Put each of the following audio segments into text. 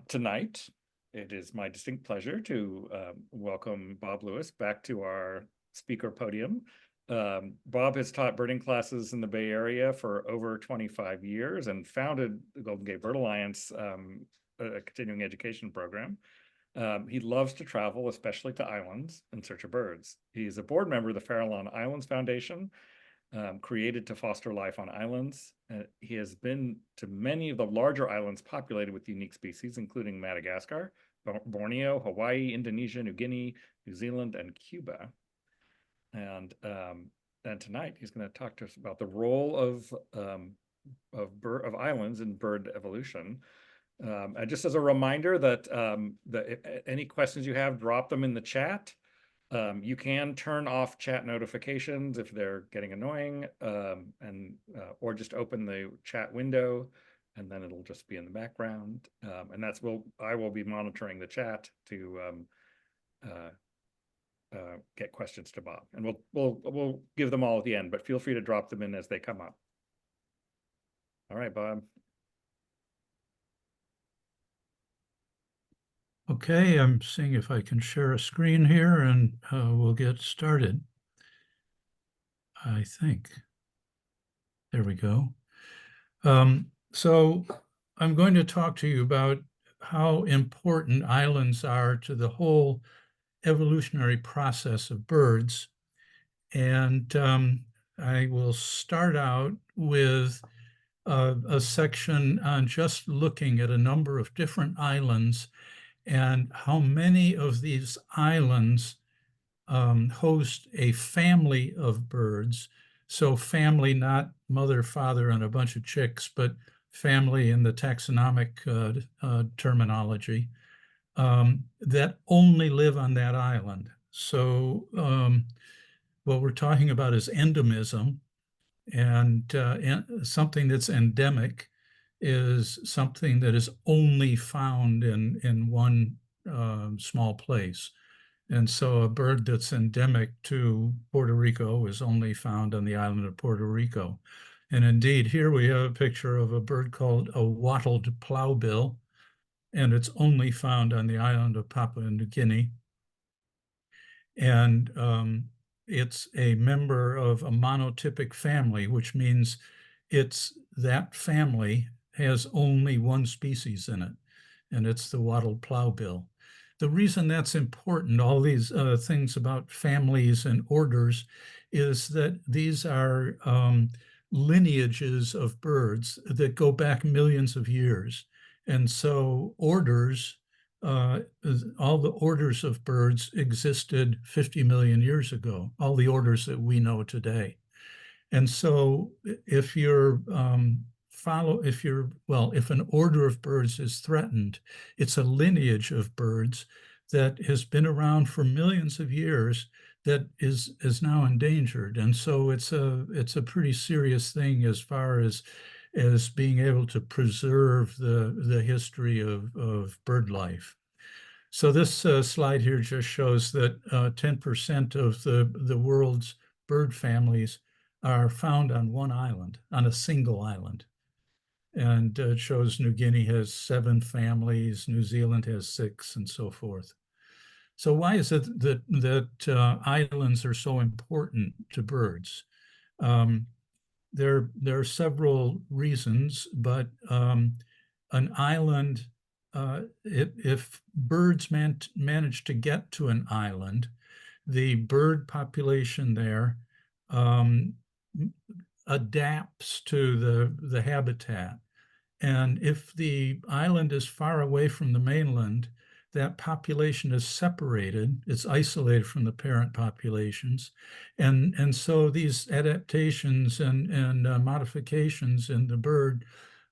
Tonight, it is my distinct pleasure to welcome Bob Lewis back to our speaker podium. Bob has taught birding classes in the Bay Area for over 25 years and founded the Golden Gate Bird Alliance, a continuing education program. He loves to travel, especially to islands, in search of birds. He's a board member of the Farallon Islands Foundation, created to foster life on islands. He has been to many of the larger islands populated with unique species, including Madagascar, Borneo, Hawaii, Indonesia, New Guinea, New Zealand, and Cuba. And tonight he's going to talk to us about the role of islands in bird evolution. And just as a reminder that any questions you have, drop them in the chat. You can turn off chat notifications if they're getting annoying, or just open the chat window, and then it'll just be in the background. And I will be monitoring the chat to get questions to Bob, and we'll give them all at the end. But feel free to drop them in as they come up. All right, Bob. Okay, I'm seeing if I can share a screen here, and we'll get started. I think. There we go. So I'm going to talk to you about how important islands are to the whole evolutionary process of birds. And I will start out with a section on just looking at a number of different islands and how many of these islands host a family of birds. So family, not mother, father, and a bunch of chicks, but family in the taxonomic terminology, that only live on that island. So what we're talking about is endemism, and something that's endemic is something that is only found in one small place. And so a bird that's endemic to Puerto Rico is only found on the island of Puerto Rico. And indeed, here we have a picture of a bird called a wattled plowbill, and it's only found on the island of Papua New Guinea. And it's a member of a monotypic family, which means that family has only one species in it, and it's the wattled plowbill. The reason that's important, all these things about families and orders, is that these are lineages of birds that go back millions of years. And so orders, all the orders of birds existed 50 million years ago, all the orders that we know today. And so if if an order of birds is threatened, it's a lineage of birds that has been around for millions of years that is now endangered. And so it's a pretty serious thing as far as being able to preserve the history of bird life. So this slide here just shows that 10% of the world's bird families are found on one island, on a single island. And it shows New Guinea has 7 families, New Zealand has 6, and so forth. So why is it that islands are so important to birds? There are several reasons, but an island, if birds manage to get to an island, the bird population there adapts to the habitat. And if the island is far away from the mainland, that population is separated, it's isolated from the parent populations. And so these adaptations and modifications in the bird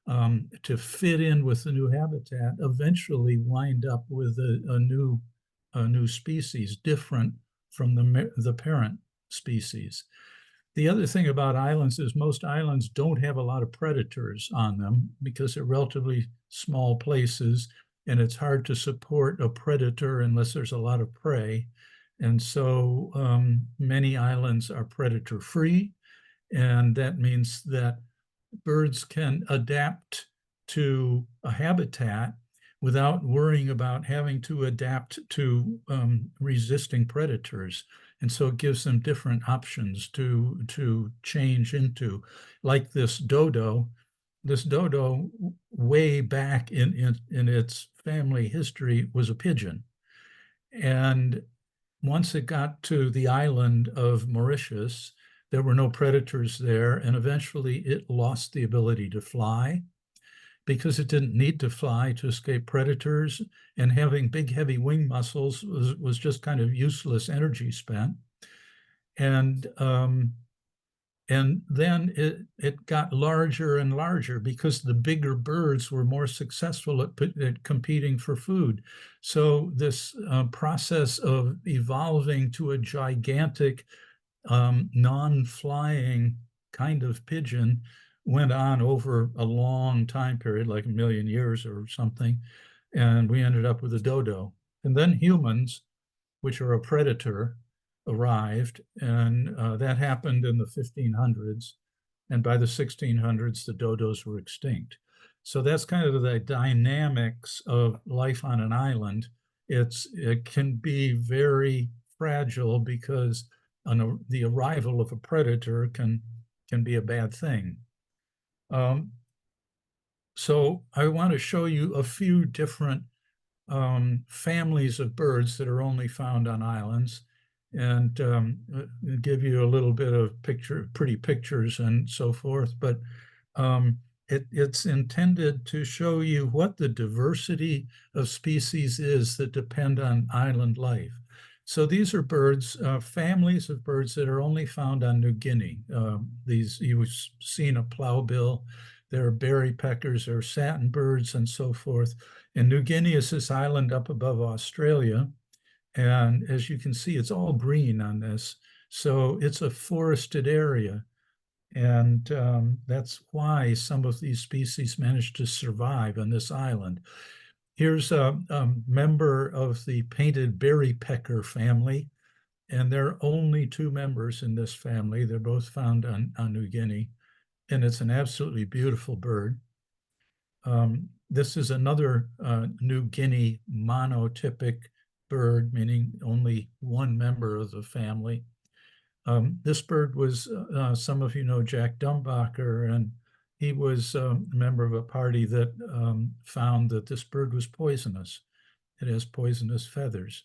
to fit in with the new habitat eventually wind up with a new species different from the parent species. The other thing about islands is most islands don't have a lot of predators on them because they're relatively small places, and it's hard to support a predator unless there's a lot of prey. And so many islands are predator-free, and that means that birds can adapt to a habitat without worrying about having to adapt to resisting predators. And so it gives them different options to change into, like this dodo. This dodo, way back in its family history, was a pigeon. And once it got to the island of Mauritius, there were no predators there, and eventually it lost the ability to fly because it didn't need to fly to escape predators, and having big, heavy wing muscles was just kind of useless energy spent. And then it got larger and larger because the bigger birds were more successful at competing for food. So this process of evolving to a gigantic non-flying kind of pigeon went on over a long time period, like a million years or something, and we ended up with a dodo. And then humans, which are a predator, arrived, and that happened in the 1500s. And by the 1600s, the dodos were extinct. So that's kind of the dynamics of life on an island. It can be very fragile because the arrival of a predator can be a bad thing. So I want to show you a few different families of birds that are only found on islands, and give you a little bit of pretty pictures and so forth. But it's intended to show you what the diversity of species is that depend on island life. So these are birds, families of birds that are only found on New Guinea. You've seen a plowbill. There are berry peckers, there are satin birds, and so forth. And New Guinea is this island up above Australia. And as you can see, it's all green on this. So it's a forested area. And that's why some of these species managed to survive on this island. Here's a member of the painted berry pecker family. And there are only two members in this family. They're both found on New Guinea. And it's an absolutely beautiful bird. This is another New Guinea monotypic bird, meaning only one member of the family. This bird was, some of you know Jack Dumbacher, and he was a member of a party that found that this bird was poisonous. It has poisonous feathers.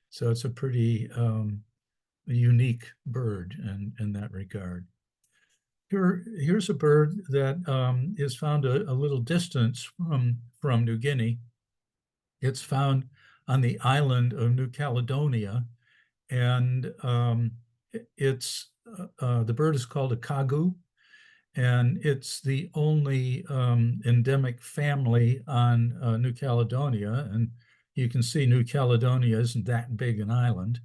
So it's a pretty unique bird in that regard. Here's a bird that is found a little distance from New Guinea. It's found on the island of New Caledonia, and the bird is called a kagu, and it's the only endemic family on New Caledonia. And you can see New Caledonia isn't that big an island.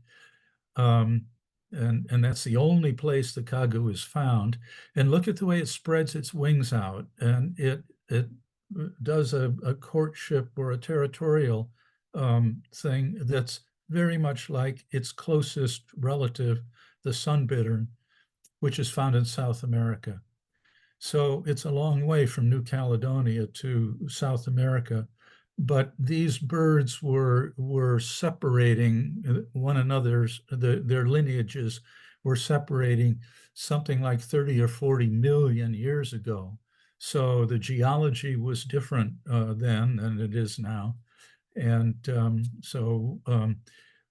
And that's the only place the kagu is found. And look at the way it spreads its wings out. And it does a courtship or a territorial thing that's very much like its closest relative, the sunbittern, which is found in South America. So it's a long way from New Caledonia to South America. But these birds were separating one another's, their lineages were separating something like 30 or 40 million years ago. So the geology was different then than it is now. And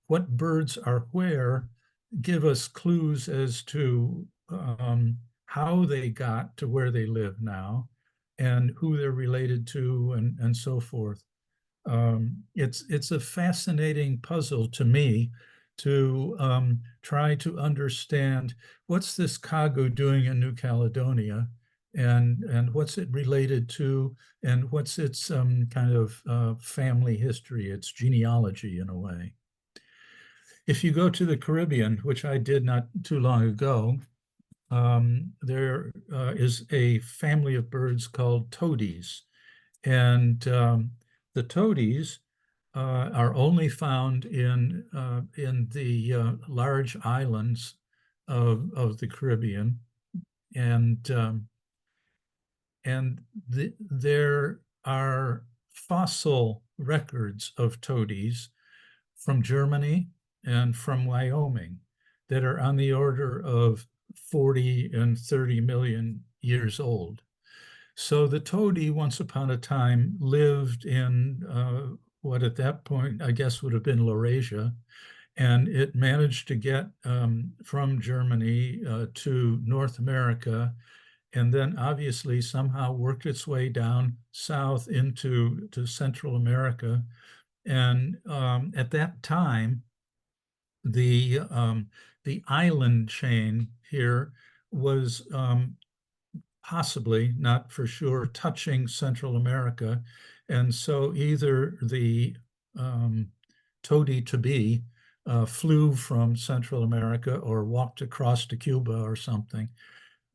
what birds are where give us clues as to how they got to where they live now and who they're related to and so forth. It's a fascinating puzzle to me to try to understand what's this kagu doing in New Caledonia, and what's it related to, and what's its kind of family history, its genealogy in a way. If you go to the Caribbean, which I did not too long ago, there is a family of birds called toadies. And the toadies are only found in the large islands of the Caribbean, and there are fossil records of toadies from Germany and from Wyoming that are on the order of 40 and 30 million years old. So the toady, once upon a time, lived in what at that point, I guess, would have been Laurasia. And it managed to get from Germany to North America, and then obviously somehow worked its way down south into Central America. And at that time, the island chain here was possibly, not for sure, touching Central America. And so either the toady to be flew from Central America or walked across to Cuba or something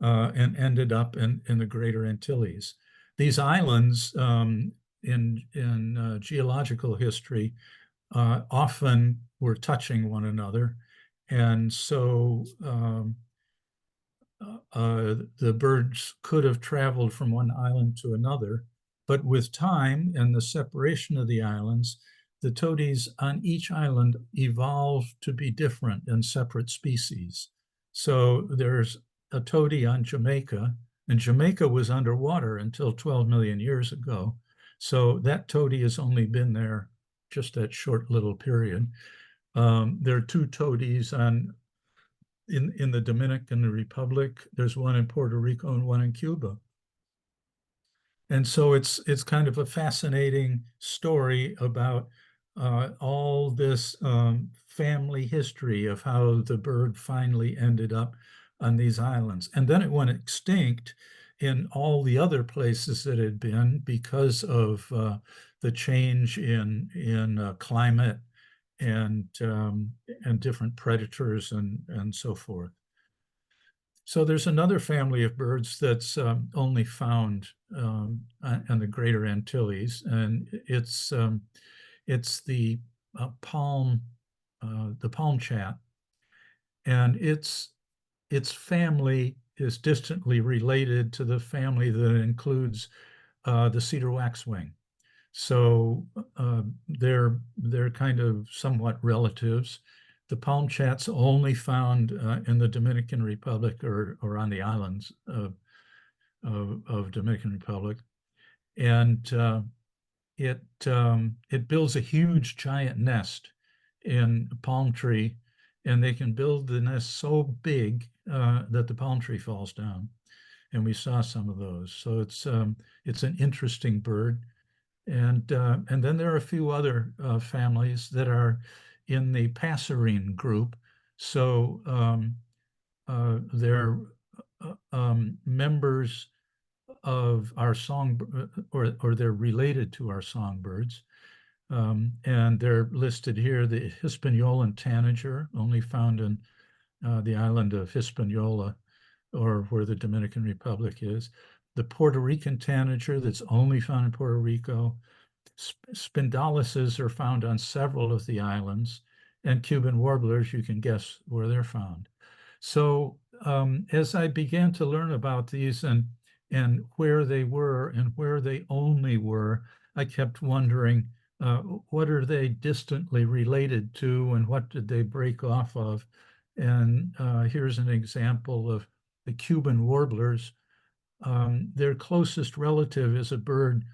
and ended up in the Greater Antilles. These islands in geological history often were touching one another. And so the birds could have traveled from one island to another, but with time and the separation of the islands, the toadies on each island evolved to be different and separate species. So there's a toady on Jamaica, and Jamaica was underwater until 12 million years ago. So that toady has only been there just that short little period. There are two toadies in the Dominican Republic. There's one in Puerto Rico and one in Cuba. And so it's kind of a fascinating story about all this family history of how the bird finally ended up on these islands. And then it went extinct in all the other places that it had been because of the change in climate and different predators and so forth. So there's another family of birds that's only found in the Greater Antilles, and it's the palm chat, and its family is distantly related to the family that includes the cedar waxwing. So they're kind of somewhat relatives. The palm chat's only found in the Dominican Republic or on the islands of Dominican Republic, and it builds a huge giant nest in a palm tree, and they can build the nest so big that the palm tree falls down, and we saw some of those. So it's an interesting bird. And then there are a few other families that are in the passerine group. So they're members of our song, or they're related to our songbirds. And they're listed here: the Hispaniolan tanager, only found in the island of Hispaniola, or where the Dominican Republic is. The Puerto Rican tanager, that's only found in Puerto Rico. Spindalices are found on several of the islands, and Cuban warblers, you can guess where they're found. So as I began to learn about these and where they were and where they only were, I kept wondering, what are they distantly related to, and what did they break off of? And here's an example of the Cuban warblers. Their closest relative is a bird,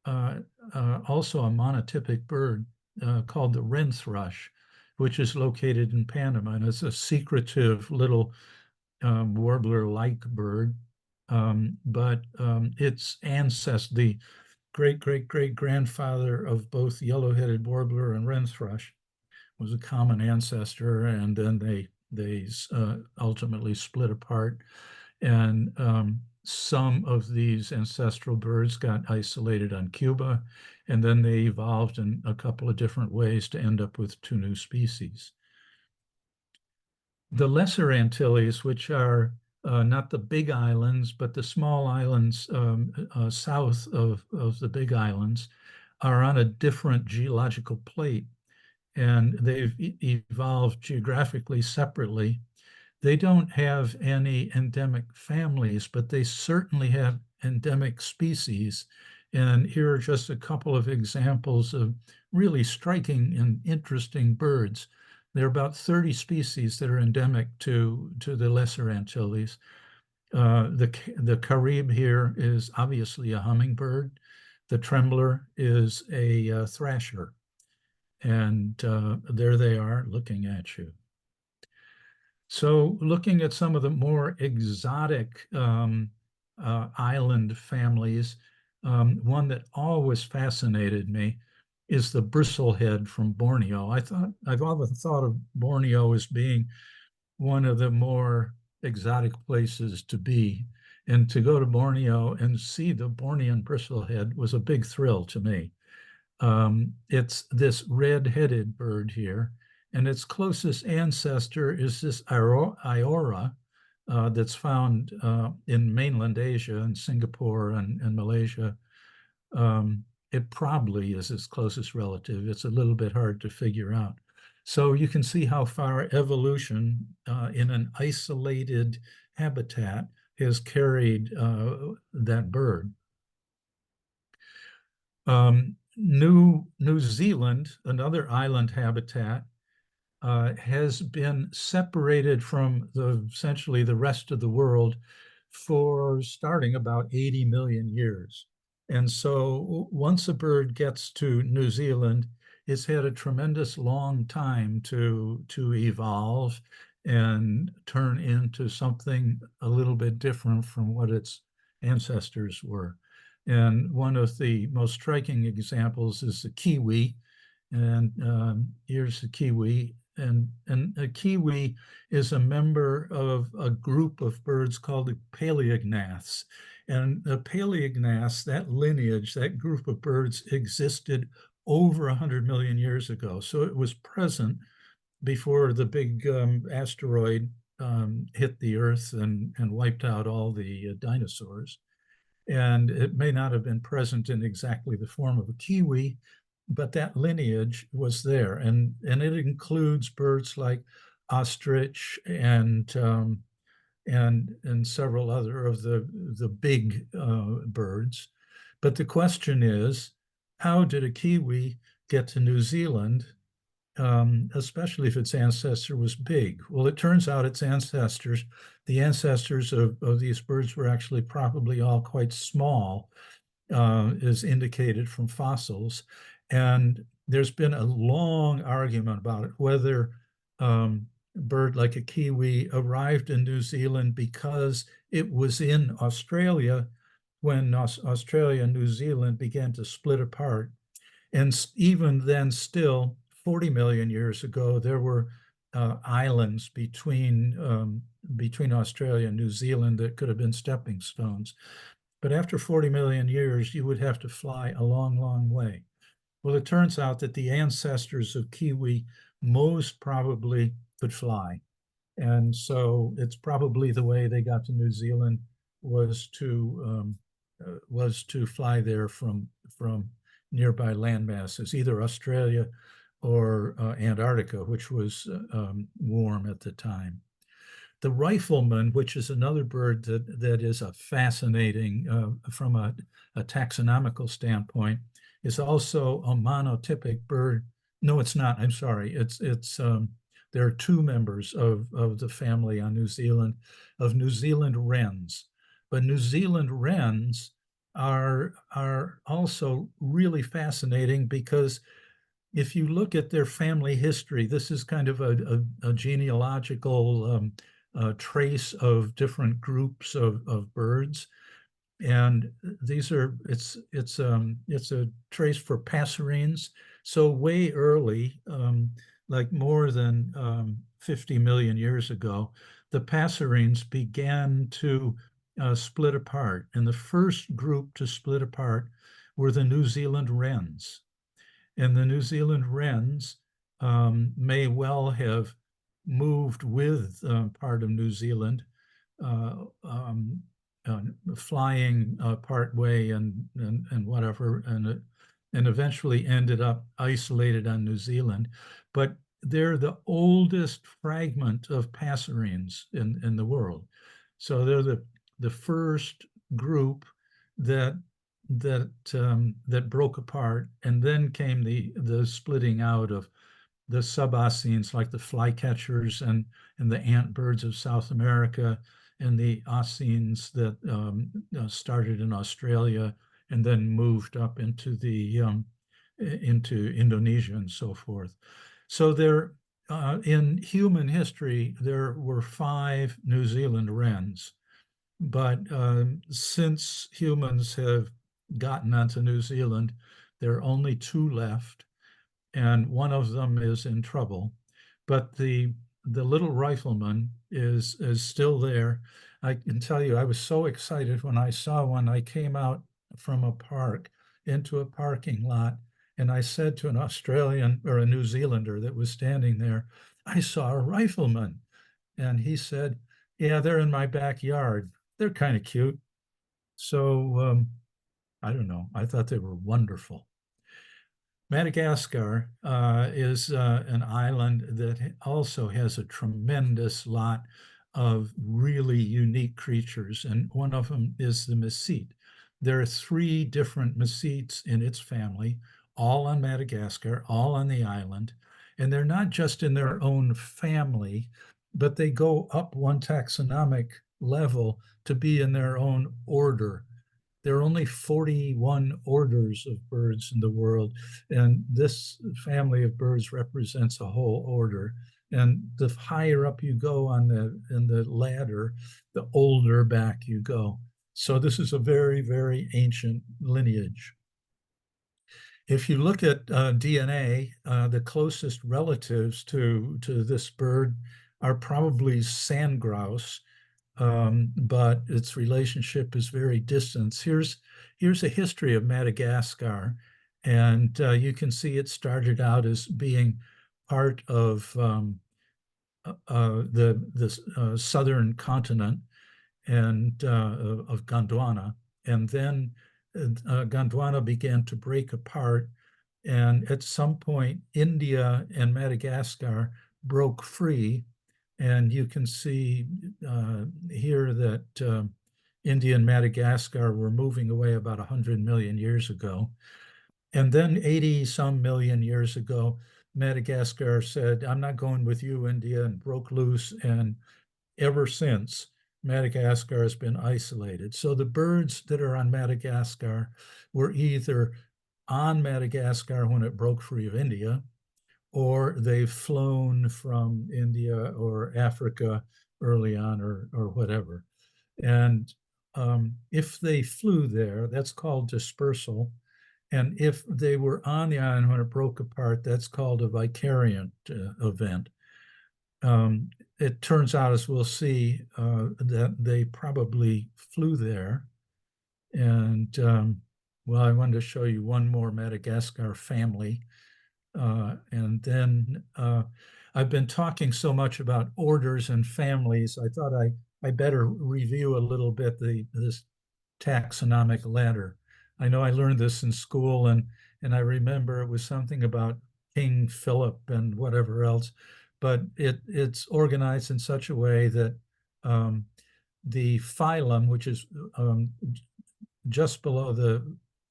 also a monotypic bird, called the wren thrush, which is located in Panama, and it's a secretive little warbler-like bird. But its ancestor, the great-great-great-grandfather of both yellow-headed warbler and wren thrush, was a common ancestor, and then they ultimately split apart. And some of these ancestral birds got isolated on Cuba, and then they evolved in a couple of different ways to end up with two new species. The Lesser Antilles, which are not the big islands, but the small islands south of the big islands, are on a different geological plate, and they've evolved geographically separately. They don't have any endemic families, but they certainly have endemic species. And here are just a couple of examples of really striking and interesting birds. There are about 30 species that are endemic to the Lesser Antilles. The Carib here is obviously a hummingbird. The trembler is a thrasher. And there they are looking at you. So looking at some of the more exotic island families, one that always fascinated me is the bristlehead from Borneo. I've often thought of Borneo as being one of the more exotic places to be. And to go to Borneo and see the Bornean bristlehead was a big thrill to me. It's this red-headed bird here, and its closest ancestor is this Iora that's found in mainland Asia and Singapore and Malaysia. It probably is its closest relative. It's a little bit hard to figure out. So you can see how far evolution in an isolated habitat has carried that bird. New Zealand, another island habitat, has been separated from essentially the rest of the world for starting about 80 million years. And so once a bird gets to New Zealand, it's had a tremendous long time to evolve and turn into something a little bit different from what its ancestors were. And one of the most striking examples is the kiwi. And here's the kiwi. And a kiwi is a member of a group of birds called the paleognaths. And the paleognaths, that lineage, that group of birds existed over 100 million years ago. So it was present before the big asteroid hit the Earth and wiped out all the dinosaurs. And it may not have been present in exactly the form of a kiwi, but that lineage was there. And it includes birds like ostrich and several other of the big birds. But the question is, how did a kiwi get to New Zealand, especially if its ancestor was big? Well, it turns out its ancestors, the ancestors of these birds were actually probably all quite small, is indicated from fossils. And there's been a long argument about it, whether a bird like a kiwi arrived in New Zealand because it was in Australia when Australia and New Zealand began to split apart. And even then, still 40 million years ago, there were islands between Australia and New Zealand that could have been stepping stones. But after 40 million years, you would have to fly a long, long way. Well, it turns out that the ancestors of kiwi most probably could fly. And so it's probably the way they got to New Zealand was to fly there from nearby land masses, either Australia or Antarctica, which was warm at the time. The rifleman, which is another bird that is a fascinating from a taxonomical standpoint, is also a monotypic bird. No, it's not. I'm sorry. There are two members of the family on New Zealand of New Zealand wrens, but New Zealand wrens are also really fascinating because if you look at their family history, this is kind of a genealogical trace of different groups of birds. And it's a trace for passerines. So way early, like more than 50 million years ago, the passerines began to split apart. And the first group to split apart were the New Zealand wrens. And the New Zealand wrens may well have moved with part of New Zealand, flying part way and whatever, and eventually ended up isolated on New Zealand. But they're the oldest fragment of passerines in the world. So they're the first group that that broke apart, and then came the splitting out of the suboceans, like the flycatchers and the ant birds of South America, and the oceans that started in Australia and then moved up into Indonesia and so forth. So in human history, there were 5 New Zealand wrens, but since humans have gotten onto New Zealand, there are only 2 left, and one of them is in trouble. But the little rifleman is still there. I can tell you, I was so excited when I saw one. I came out from a park into a parking lot, and I said to an Australian or a New Zealander that was standing there, I saw a rifleman. And he said, yeah, they're in my backyard. They're kind of cute. So I don't know. I thought they were wonderful. Madagascar is an island that also has a tremendous lot of really unique creatures, and one of them is the mesite. There are 3 different mesites in its family, all on Madagascar, all on the island, and they're not just in their own family, but they go up one taxonomic level to be in their own order. There are only 41 orders of birds in the world, and this family of birds represents a whole order. And the higher up you go in the ladder, the older back you go. So this is a very, very ancient lineage. If you look at DNA, the closest relatives to this bird are probably sand grouse, but its relationship is very distant. Here's a history of Madagascar, and you can see it started out as being part of the southern continent and of Gondwana, and then Gondwana began to break apart, and at some point, India and Madagascar broke free. And you can see here that India and Madagascar were moving away about 100 million years ago. And then 80 some million years ago, Madagascar said, I'm not going with you, India, and broke loose. And ever since, Madagascar has been isolated. So the birds that are on Madagascar were either on Madagascar when it broke free of India, or they've flown from India or Africa early on, or whatever. And if they flew there, that's called dispersal. And if they were on the island when it broke apart, that's called a vicariant event. It turns out, as we'll see, that they probably flew there. And well, I wanted to show you one more Madagascar family. And then I've been talking so much about orders and families, I thought I better review a little bit this taxonomic ladder. I know I learned this in school, and I remember it was something about King Philip and whatever else, but it's organized in such a way that the phylum, which is just below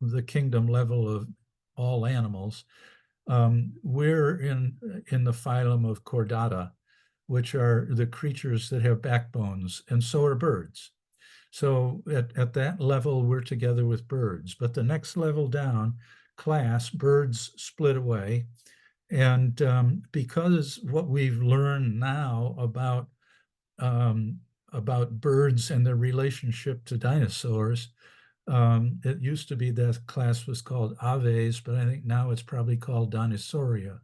the kingdom level of all animals, we're in the phylum of Chordata, which are the creatures that have backbones, and so are birds. So at that level, we're together with birds. But the next level down, class, birds split away. And because what we've learned now about birds and their relationship to dinosaurs, it used to be that class was called Aves, but I think now it's probably called Dinosauria.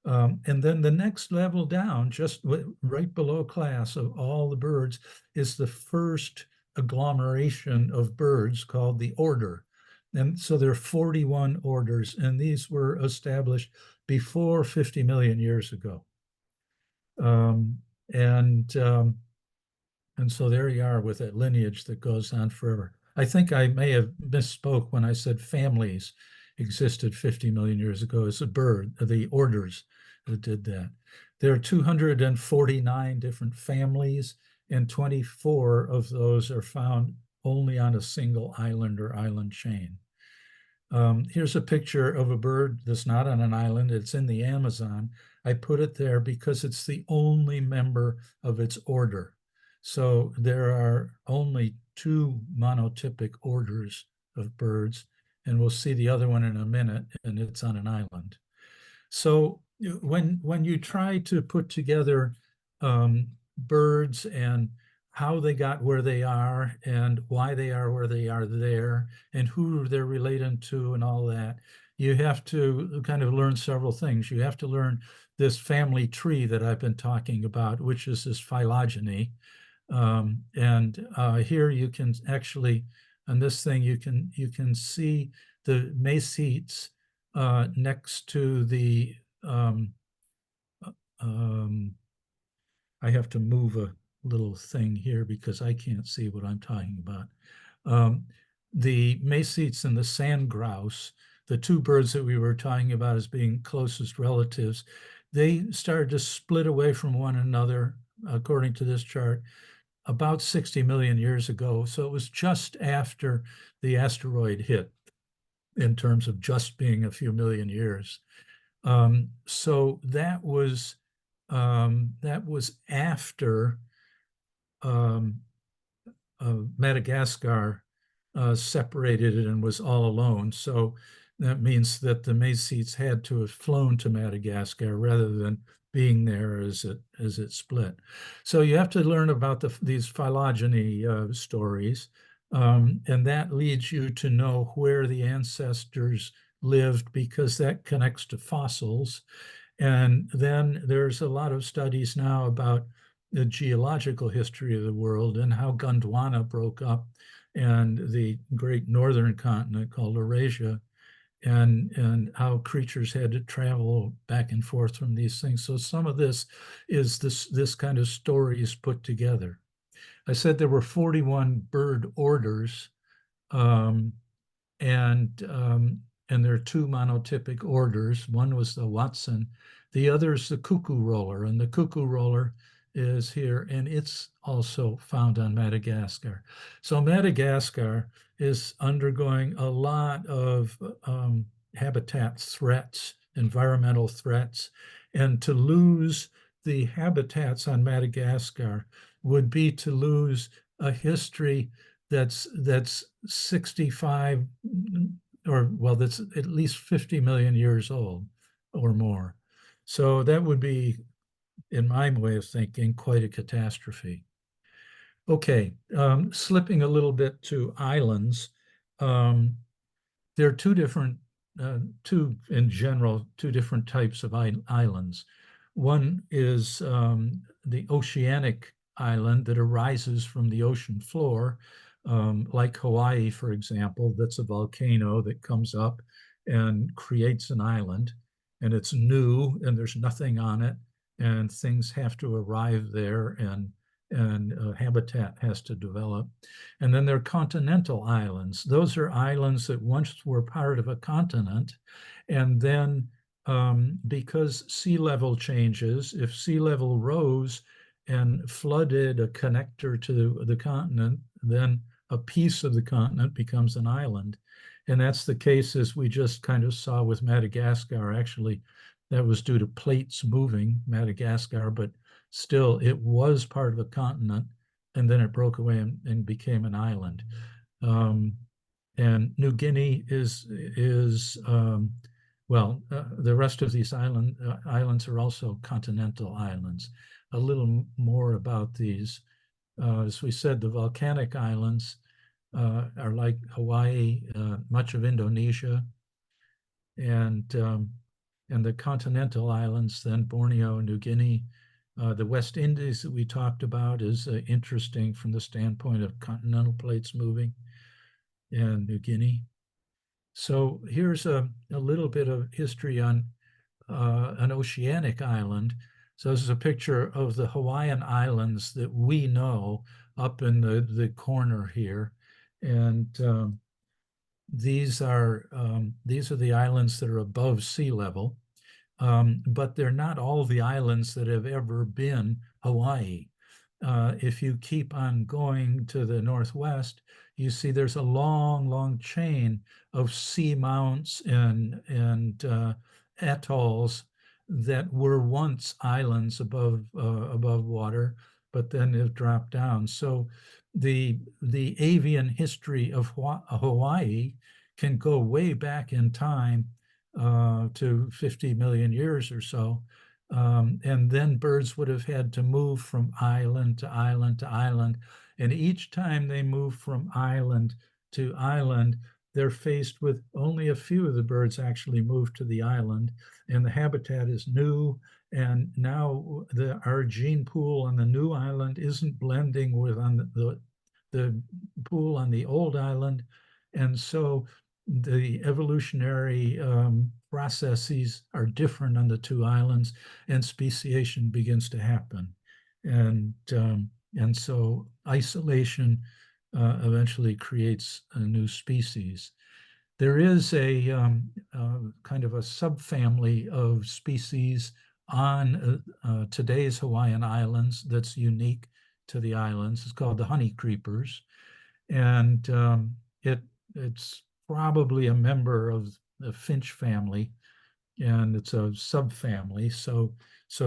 And then the next level down, just right below class of all the birds, is the first agglomeration of birds called the order. And so there are 41 orders, and these were established before 50 million years ago. And so there you are with that lineage that goes on forever. I think I may have misspoke when I said families existed 50 million years ago. It's a bird, the orders that did that. There are 249 different families, and 24 of those are found only on a single island or island chain. Here's a picture of a bird that's not on an island. It's in the Amazon. I put it there because it's the only member of its order. So there are only two monotypic orders of birds, and we'll see the other one in a minute, and it's on an island. So when you try to put together birds and how they got where they are and why they are where they are there and who they're related to and all that, you have to kind of learn several things. You have to learn this family tree that I've been talking about, which is this phylogeny. And here you can actually, on this thing, you can see the messetes next to the I have to move a little thing here because I can't see what I'm talking about. The messetes and the sand grouse, the two birds that we were talking about as being closest relatives, they started to split away from one another, according to this chart, about 60 million years ago. So it was just after the asteroid hit in terms of just being a few million years. So that was after Madagascar separated it and was all alone. So that means that the messetes had to have flown to Madagascar rather than being there as it split. So you have to learn about these phylogeny stories, and that leads you to know where the ancestors lived because that connects to fossils. And then there's a lot of studies now about the geological history of the world and how Gondwana broke up and the great northern continent called Eurasia, and how creatures had to travel back and forth from these things. So some of this is this kind of stories put together. I said there were 41 bird orders, um, and there are two monotypic orders. One was the Watson, the other is the cuckoo roller, and the cuckoo roller is here, and it's also found on Madagascar. So Madagascar is undergoing a lot of habitat threats, environmental threats, and to lose the habitats on Madagascar would be to lose a history that's 65 or well, that's at least 50 million years old or more. So that would be, in my way of thinking, quite a catastrophe. Okay, slipping a little bit to islands. There are two different, in general, two different types of islands. One is the oceanic island that arises from the ocean floor, like Hawaii, for example. That's a volcano that comes up and creates an island, and it's new and there's nothing on it, and things have to arrive there, and habitat has to develop. And then there are continental islands. Those are islands that once were part of a continent, and then because sea level changes, if sea level rose and flooded a connector to the continent, then a piece of the continent becomes an island. And that's the case as we just kind of saw with Madagascar. Actually, that was due to plates moving Madagascar, but still it was part of a continent, and then it broke away and became an island. And New Guinea is well, the rest of these islands are also continental islands. A little more about these. As we said, the volcanic islands are like Hawaii, much of Indonesia, and the continental islands, then Borneo, New Guinea. The West Indies that we talked about is interesting from the standpoint of continental plates moving, and New Guinea. So here's a little bit of history on an oceanic island. So this is a picture of the Hawaiian Islands that we know up in the corner here. And these are the islands that are above sea level. But they're not all the islands that have ever been Hawaii. if you keep on going to the northwest, you see there's a long, long chain of sea mounts and atolls that were once islands above water, but then have dropped down. So the avian history of Hawaii can go way back in time to 50 million years or so. And then birds would have had to move from island to island to island. And each time they move from island to island, they're faced with only a few of the birds actually move to the island, and the habitat is new. And now our gene pool on the new island isn't blending with on the pool on the old island. And so the evolutionary processes are different on the two islands, and speciation begins to happen. And so isolation eventually creates a new species. There is a kind of a subfamily of species on today's Hawaiian Islands that's unique to the islands. It's called the honey creepers, and it's probably a member of the finch family, and it's a subfamily, so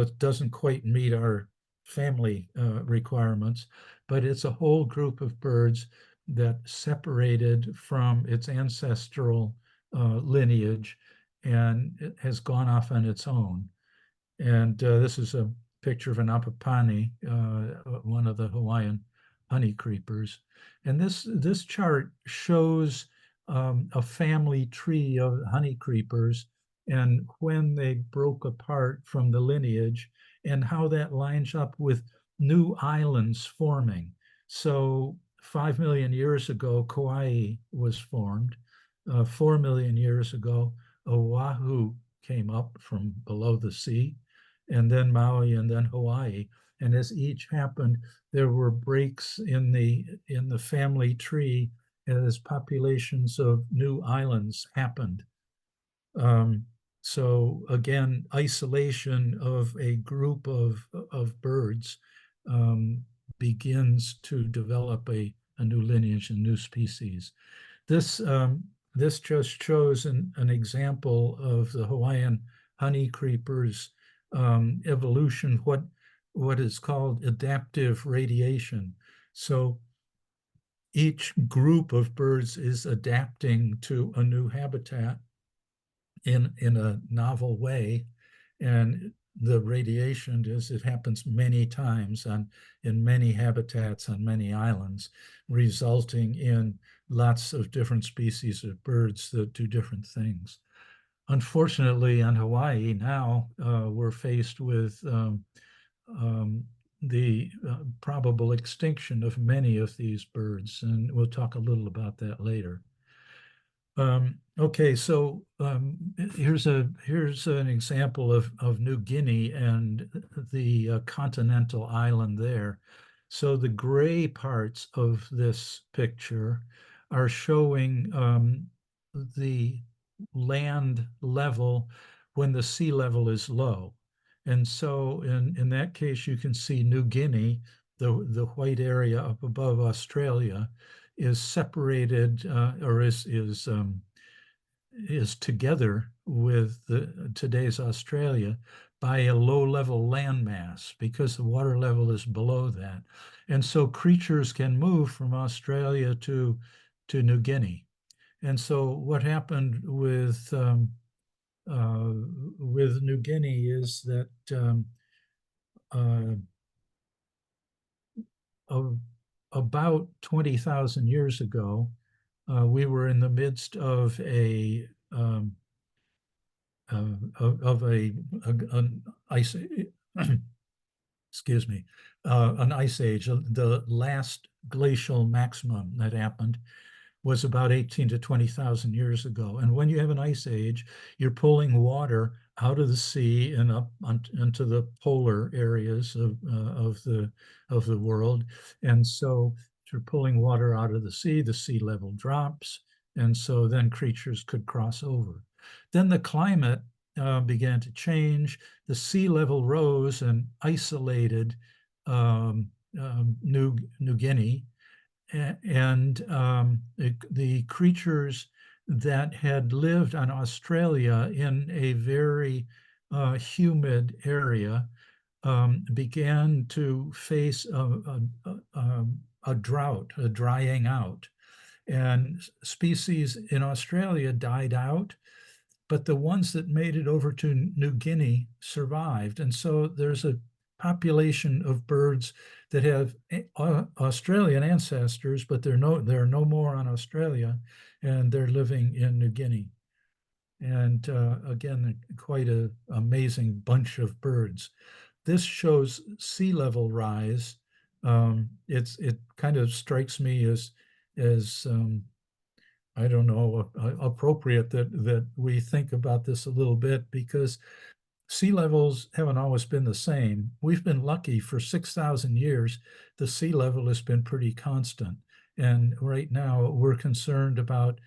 it doesn't quite meet our family requirements, but it's a whole group of birds that separated from its ancestral lineage and it has gone off on its own. And this is a picture of an apapani, one of the Hawaiian honey creepers. And this chart shows a family tree of honey creepers and when they broke apart from the lineage and how that lines up with new islands forming. So 5 million years ago, Kauai was formed. 4 million years ago, Oahu came up from below the sea, and then Maui, and then Hawaii. And as each happened, there were breaks in the family tree as populations of new islands happened. So again, isolation of a group of birds begins to develop a new lineage and new species. This just shows an example of the Hawaiian honey creepers evolution, what is called adaptive radiation. So each group of birds is adapting to a new habitat in a novel way, and the radiation it happens many times in many habitats on many islands, resulting in lots of different species of birds that do different things. Unfortunately, on Hawaii now, we're faced with the probable extinction of many of these birds, and we'll talk a little about that later. Okay, so here's an example of New Guinea and the continental island there. So the gray parts of this picture are showing the land level when the sea level is low. And so in that case, you can see New Guinea, the white area up above Australia, is separated or is together with today's Australia by a low-level landmass because the water level is below that. And so creatures can move from Australia to New Guinea. And so what happened with New Guinea is that about 20,000 years ago, we were in the midst of an ice excuse me, an ice age. The last glacial maximum that happened was about 18 to 20,000 years ago. And when you have an ice age, you're pulling water out of the sea and up into the polar areas of the world. And so if you're pulling water out of the sea level drops. And so then creatures could cross over. Then the climate began to change. The sea level rose and isolated New Guinea, and the creatures that had lived on Australia in a very humid area began to face a drought, a drying out. And species in Australia died out, but the ones that made it over to New Guinea survived. And so there's a population of birds that have Australian ancestors, but there are no more on Australia, and they're living in New Guinea. And again, quite an amazing bunch of birds. This shows sea level rise. It kind of strikes me as I don't know, appropriate that we think about this a little bit, because sea levels haven't always been the same. We've been lucky for 6,000 years. The sea level has been pretty constant. And right now we're concerned about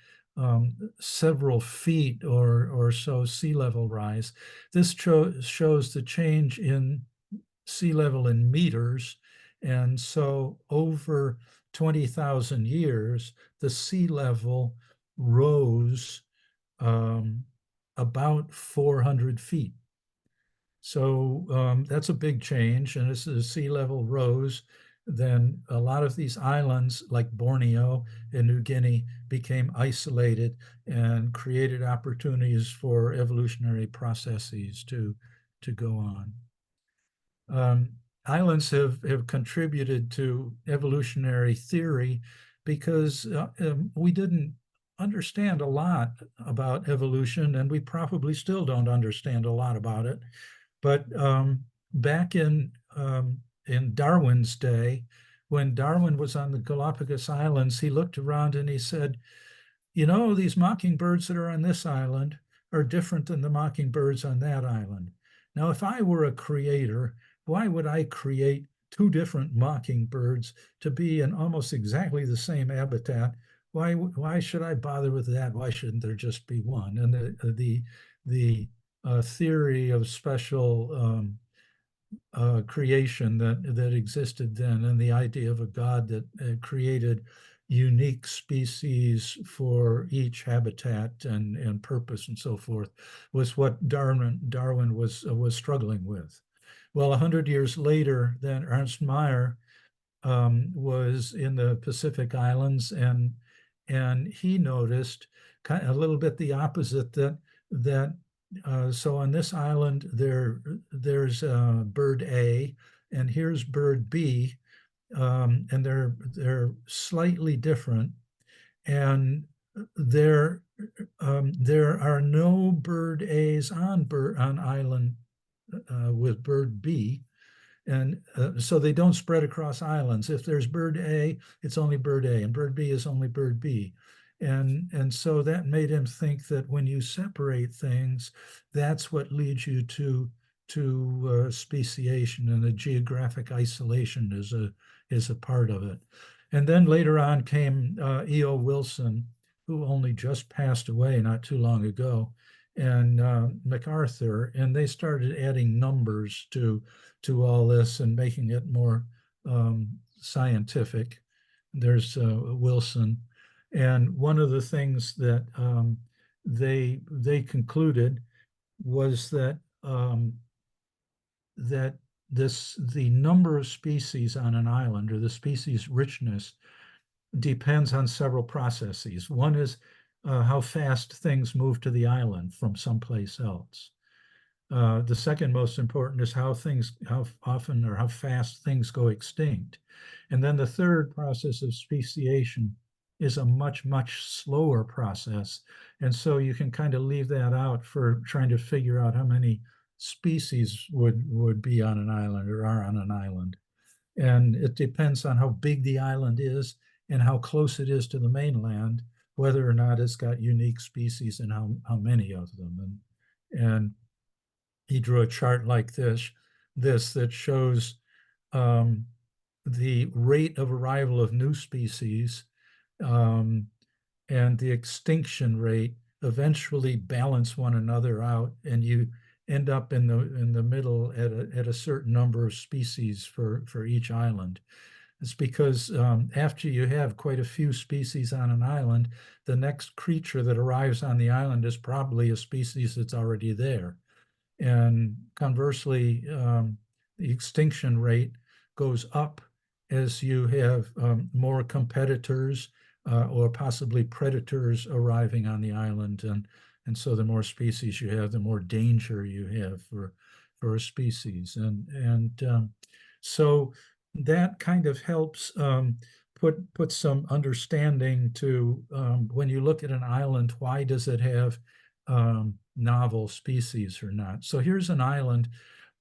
several feet or so sea level rise. This shows the change in sea level in meters. And so over 20,000 years, the sea level rose about 400 feet. So that's a big change. And as the sea level rose, then a lot of these islands like Borneo and New Guinea became isolated and created opportunities for evolutionary processes to go on. Islands have contributed to evolutionary theory because we didn't understand a lot about evolution, and we probably still don't understand a lot about it. But back in Darwin's day, when Darwin was on the Galapagos Islands, he looked around and he said, you know, these mockingbirds that are on this island are different than the mockingbirds on that island. Now, if I were a creator, why would I create two different mockingbirds to be in almost exactly the same habitat? Why should I bother with that? Why shouldn't there just be one? And the theory of special creation that existed then, and the idea of a God that created unique species for each habitat and purpose and so forth, was what Darwin was struggling with. Well, 100 years later, then Ernst Mayr was in the Pacific Islands, and he noticed kind of a little bit the opposite, that so on this island there's bird A, and here's bird B, and they're slightly different, and there are no bird A's on island with bird B. And so they don't spread across islands. If there's bird A, it's only bird A, and bird B is only bird B. And so that made him think that when you separate things, that's what leads you to speciation, and the geographic isolation is a part of it. And then later on came E.O. Wilson, who only just passed away not too long ago, and MacArthur, and they started adding numbers to all this and making it more scientific. There's Wilson, and one of the things that they concluded was that the number of species on an island, or the species richness, depends on several processes. One is how fast things move to the island from someplace else. The second most important is how often or how fast things go extinct. And then the third process of speciation is a much, much slower process. And so you can kind of leave that out for trying to figure out how many species would be on an island or are on an island. And it depends on how big the island is and how close it is to the mainland, whether or not it's got unique species and how many of them. And he drew a chart like this that shows the rate of arrival of new species and the extinction rate eventually balance one another out, and end up in the middle at a certain number of species for each island. It's because after you have quite a few species on an island, the next creature that arrives on the island is probably a species that's already there. And conversely, the extinction rate goes up as you have more competitors or possibly predators arriving on the island. And so the more species you have, the more danger you have for a species. And so that kind of helps put some understanding to when you look at an island, why does it have novel species or not? So here's an island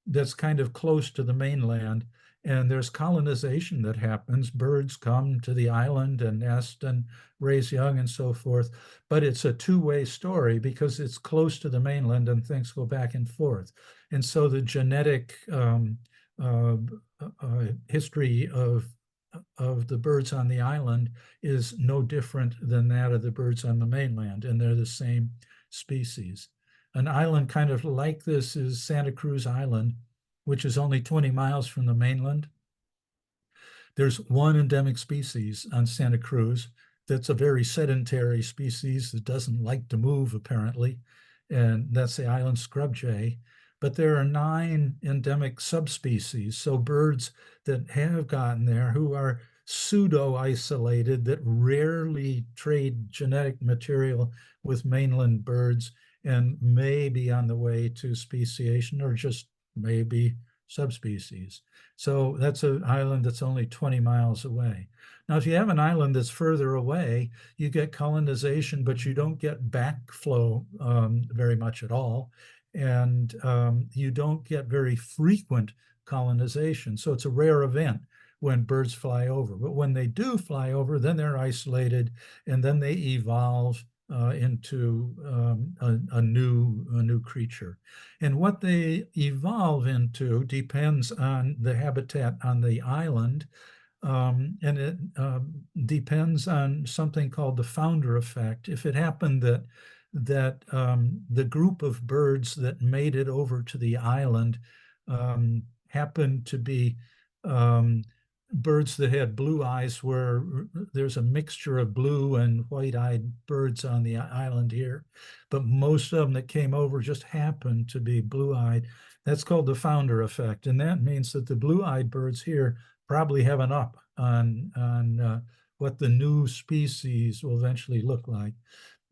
that's kind of close to the mainland, and there's colonization that happens. Birds come to the island and nest and raise young and so forth, but it's a two-way story because it's close to the mainland and things go back and forth. And so the genetic history of the birds on the island is no different than that of the birds on the mainland, and they're the same species. An island kind of like this is Santa Cruz Island, which is only 20 miles from the mainland. There's one endemic species on Santa Cruz that's a very sedentary species that doesn't like to move, apparently, and that's the island scrub jay. But there are 9 endemic subspecies, so birds that have gotten there who are pseudo-isolated that rarely trade genetic material with mainland birds and may be on the way to speciation or just maybe subspecies. So that's an island that's only 20 miles away. Now, if you have an island that's further away, you get colonization, but you don't get backflow very much at all. And you don't get very frequent colonization. So it's a rare event when birds fly over. But when they do fly over, then they're isolated and then they evolve into a new creature. And what they evolve into depends on the habitat on the island, and it depends on something called the founder effect. If it happened that the group of birds that made it over to the island happened to be birds that had blue eyes, where there's a mixture of blue and white-eyed birds on the island here, but most of them that came over just happened to be blue-eyed. That's called the founder effect, and that means that the blue-eyed birds here probably have an up on what the new species will eventually look like.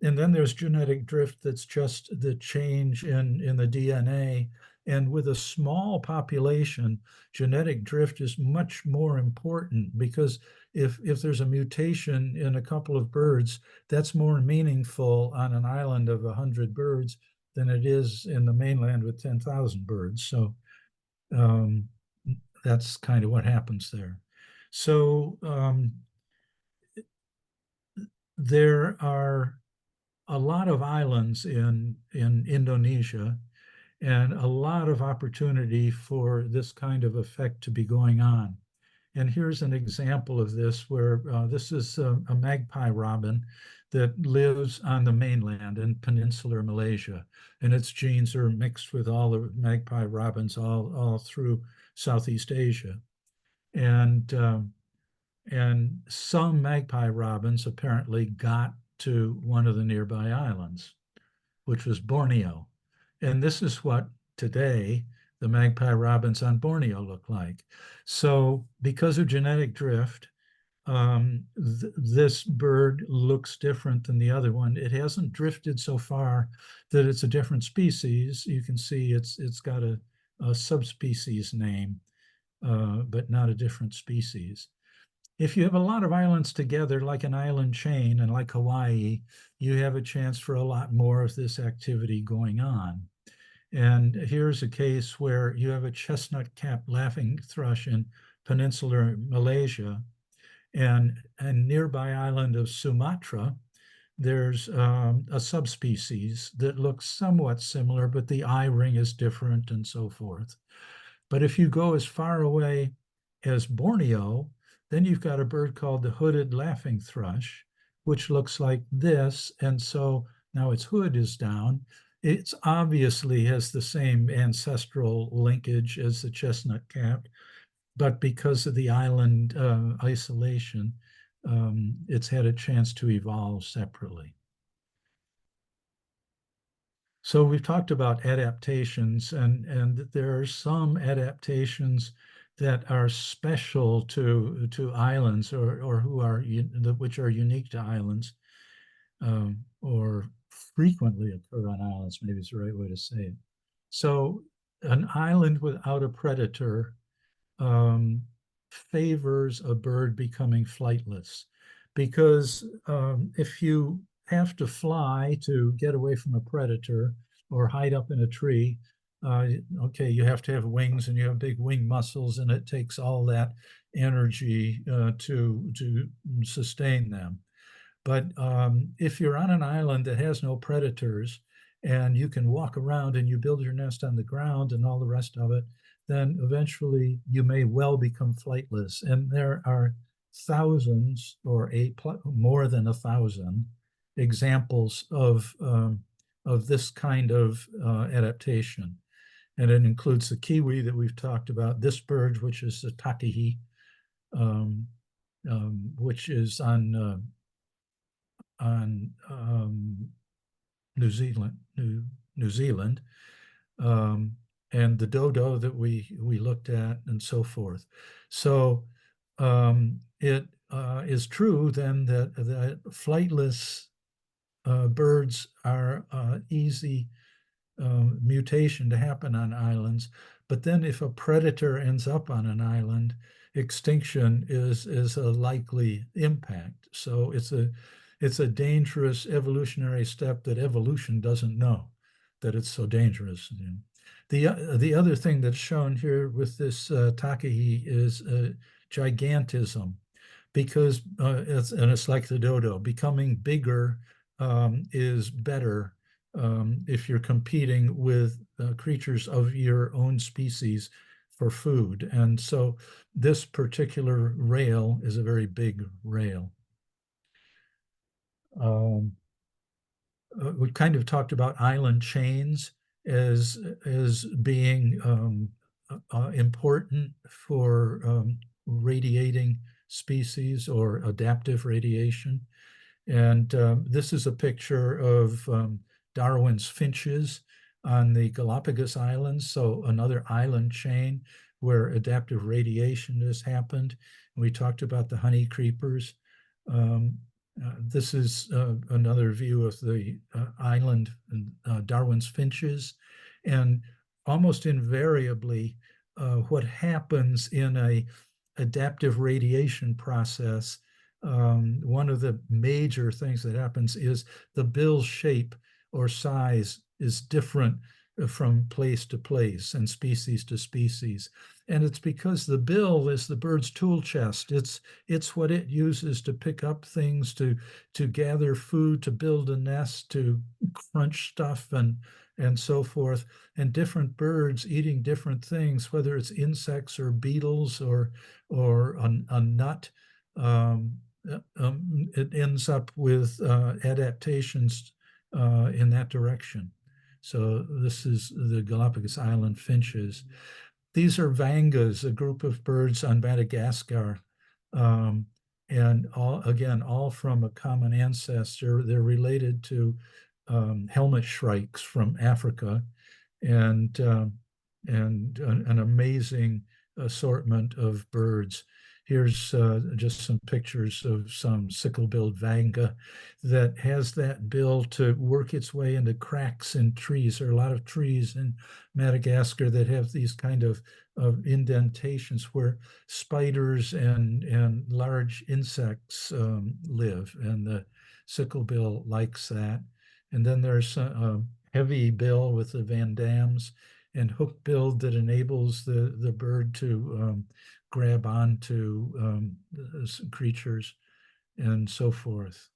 And then there's genetic drift, that's just the change in the DNA. And with a small population, genetic drift is much more important because if there's a mutation in a couple of birds, that's more meaningful on an island of 100 birds than it is in the mainland with 10,000 birds. So that's kind of what happens there. So there are a lot of islands in Indonesia and a lot of opportunity for this kind of effect to be going on. And here's an example of this where this is a magpie robin that lives on the mainland in peninsular Malaysia. And its genes are mixed with all the magpie robins all through Southeast Asia. And some magpie robins apparently got to one of the nearby islands, which was Borneo. And this is what today the magpie robins on Borneo look like. So because of genetic drift, this bird looks different than the other one. It hasn't drifted so far that it's a different species. You can see it's got a subspecies name, but not a different species. If you have a lot of islands together, like an island chain and like Hawaii, you have a chance for a lot more of this activity going on. And here's a case where you have a chestnut-capped laughing thrush in peninsular Malaysia, and a nearby island of Sumatra, there's a subspecies that looks somewhat similar, but the eye ring is different and so forth. But if you go as far away as Borneo, then you've got a bird called the hooded laughing thrush, which looks like this. And so now its hood is down. It's obviously has the same ancestral linkage as the chestnut cap, but because of the island isolation, it's had a chance to evolve separately. So we've talked about adaptations, and there are some adaptations that are special to islands, or who are which are unique to islands, or frequently occur on islands, maybe is the right way to say it. So an island without a predator um, favors a bird becoming flightless, because if you have to fly to get away from a predator or hide up in a tree, okay, you have to have wings and you have big wing muscles, and it takes all that energy to sustain them. But if you're on an island that has no predators and you can walk around and you build your nest on the ground and all the rest of it, then eventually you may well become flightless. And there are thousands, or more than 1,000 examples of this kind of adaptation. And it includes the kiwi that we've talked about, this bird, which is the takihi, um, which is on New Zealand, New Zealand, and the dodo that we looked at, and so forth. So it is true then that flightless birds are easy mutation to happen on islands. But then if a predator ends up on an island, extinction is a likely impact. So it's a dangerous evolutionary step that evolution doesn't know that it's so dangerous. The other thing that's shown here with this takihi is gigantism, because it's like the dodo, becoming bigger is better if you're competing with creatures of your own species for food. And so this particular rail is a very big rail. We kind of talked about island chains as being important for radiating species or adaptive radiation. And this is a picture of Darwin's finches on the Galapagos Islands, so another island chain where adaptive radiation has happened. We talked about the honey creepers. This is another view of the island, Darwin's finches. And almost invariably, what happens in a adaptive radiation process, one of the major things that happens is the bill shape or size is different from place to place and species to species. And it's because the bill is the bird's tool chest. It's what it uses to pick up things, to gather food, to build a nest, to crunch stuff, and so forth. And different birds eating different things, whether it's insects or beetles or a nut, it ends up with adaptations in that direction. So this is the Galapagos Island finches. These are vangas, a group of birds on Madagascar, and all from a common ancestor. They're related to helmet shrikes from Africa, and an amazing assortment of birds. Here's just some pictures of some sickle-billed vanga that has that bill to work its way into cracks in trees. There are a lot of trees in Madagascar that have these kind of indentations where spiders and large insects live, and the sickle-bill likes that. And then there's a heavy bill with the Van Dams, and hook billed that enables the bird to grab onto creatures and so forth.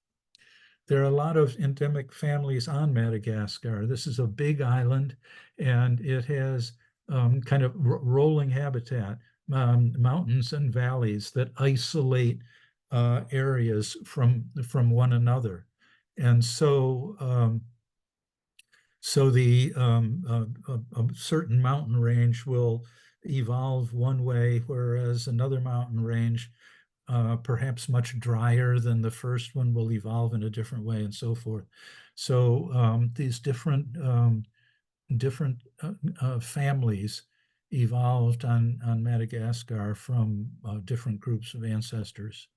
There are a lot of endemic families on Madagascar. This is a big island, and it has kind of rolling habitat, mountains and valleys that isolate areas from one another. And so So a certain mountain range will evolve one way, whereas another mountain range, perhaps much drier than the first one, will evolve in a different way, and so forth. So these different families evolved on Madagascar from different groups of ancestors.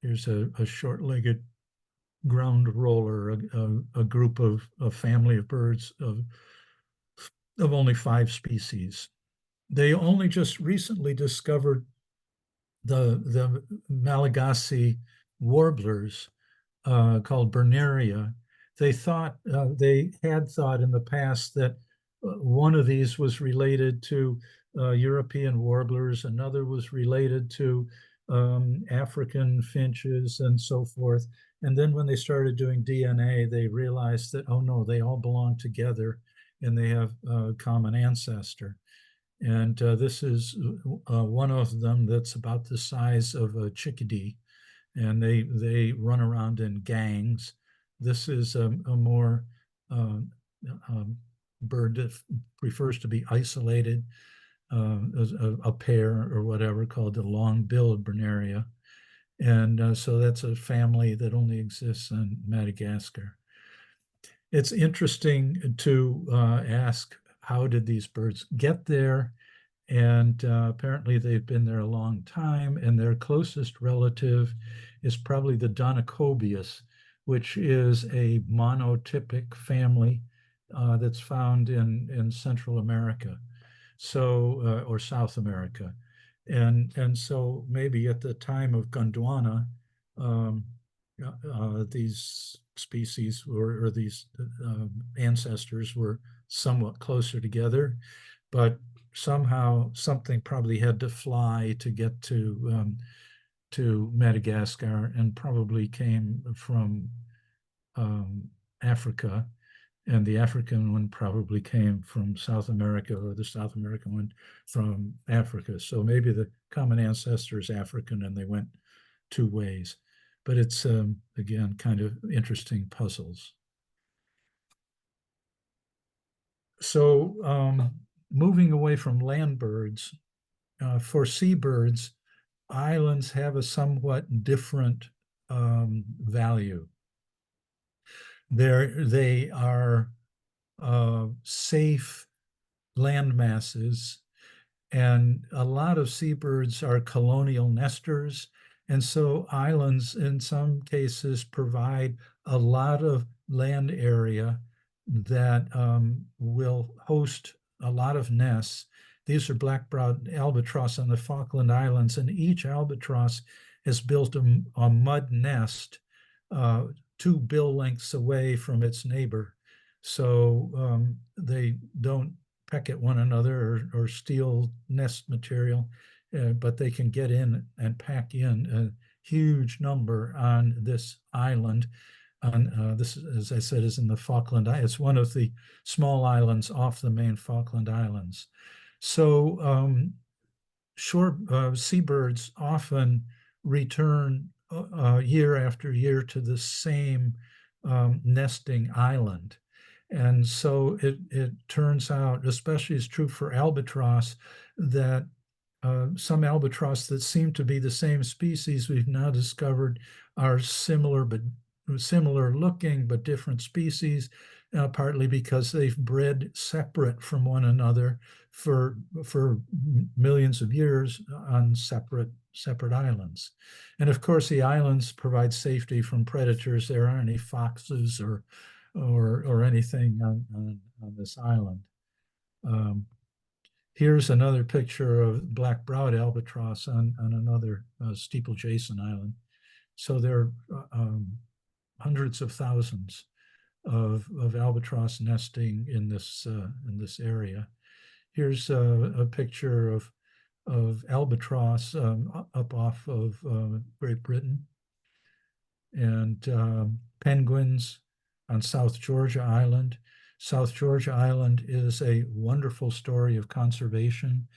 Here's a short-legged ground roller, a group of a family of birds of only 5 species. They only just recently discovered the Malagasy warblers, called Berneria. They had thought in the past that one of these was related to European warblers, another was related to African finches, and so forth. And then when they started doing DNA, they realized that, oh no, they all belong together and they have a common ancestor. And this is one of them that's about the size of a chickadee, and they run around in gangs. This is a more um, bird that prefers to be isolated, a pair or whatever, called the long-billed Berneria. And so that's a family that only exists in Madagascar. It's interesting to ask, how did these birds get there? And apparently they've been there a long time, and their closest relative is probably the Donacobius, which is a monotypic family that's found in Central America, so or South America. And so maybe at the time of Gondwana, um, these species or these ancestors were somewhat closer together, but somehow something probably had to fly to get to Madagascar, and probably came from Africa, and the African one probably came from South America, or the South American one from Africa. So maybe the common ancestor is African and they went 2 ways. But it's, again, kind of interesting puzzles. So moving away from land birds, for seabirds, islands have a somewhat different value. They are safe land masses, and a lot of seabirds are colonial nesters. And so islands, in some cases, provide a lot of land area that will host a lot of nests. These are black-browed albatross on the Falkland Islands, and each albatross has built a mud nest 2 bill lengths away from its neighbor. So they don't peck at one another or steal nest material, but they can get in and pack in a huge number on this island. This, as I said, is in the Falkland Islands. It's one of the small islands off the main Falkland Islands. So seabirds often return year after year to the same nesting island. And so it turns out, especially is true for albatross, that some albatross that seem to be the same species we've now discovered are similar looking but different species, partly because they've bred separate from one another for millions of years on separate islands. And of course, the islands provide safety from predators. There aren't any foxes or anything on this island. Here's another picture of black-browed albatross on another steeple-jason island. So there are hundreds of thousands of albatross nesting in this area. Here's a picture of albatross up off of Great Britain, and penguins on South Georgia Island. South Georgia Island is a wonderful story of conservation,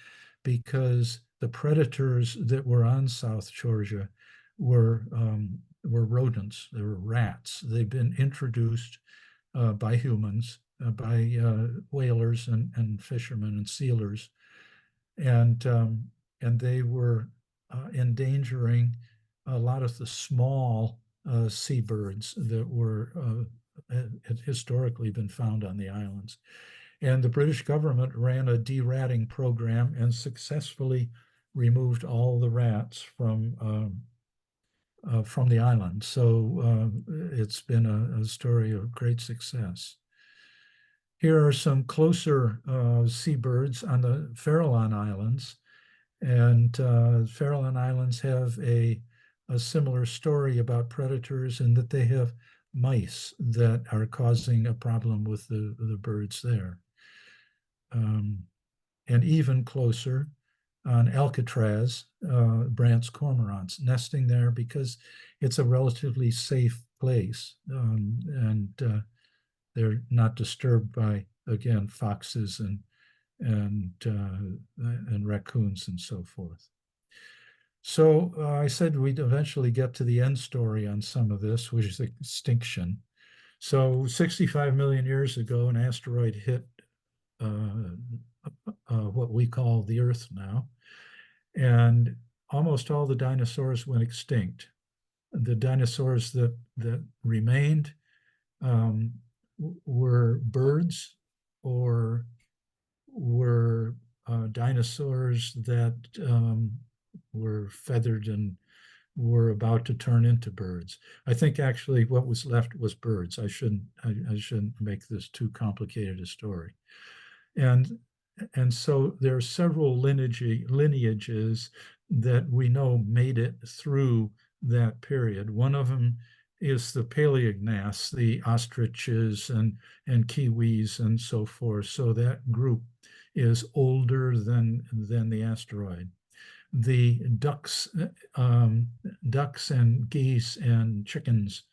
because the predators that were on South Georgia were rodents. They were rats. They've been introduced by humans whalers and fishermen and sealers, and they were endangering a lot of the small seabirds that were had historically been found on the islands. And the British government ran a deratting program and successfully removed all the rats from the island. So it's been a story of great success. Here are some closer seabirds on the Farallon Islands. And Farallon Islands have a similar story about predators in that they have mice that are causing a problem with the birds there. And even closer on Alcatraz, Brandt's cormorants nesting there because it's a relatively safe place, and they're not disturbed by, again, foxes and raccoons and so forth. So I said we'd eventually get to the end story on some of this, which is extinction. So 65 million years ago, an asteroid hit what we call the Earth now, and almost all the dinosaurs went extinct. The dinosaurs that remained were birds, or were dinosaurs that were feathered and were about to turn into birds. I think actually what was left was birds. I shouldn't make this too complicated a story. And so there are several lineages that we know made it through that period. One of them is the Paleognaths, the ostriches and kiwis and so forth. So that group is older than the asteroid. The ducks and geese and chickens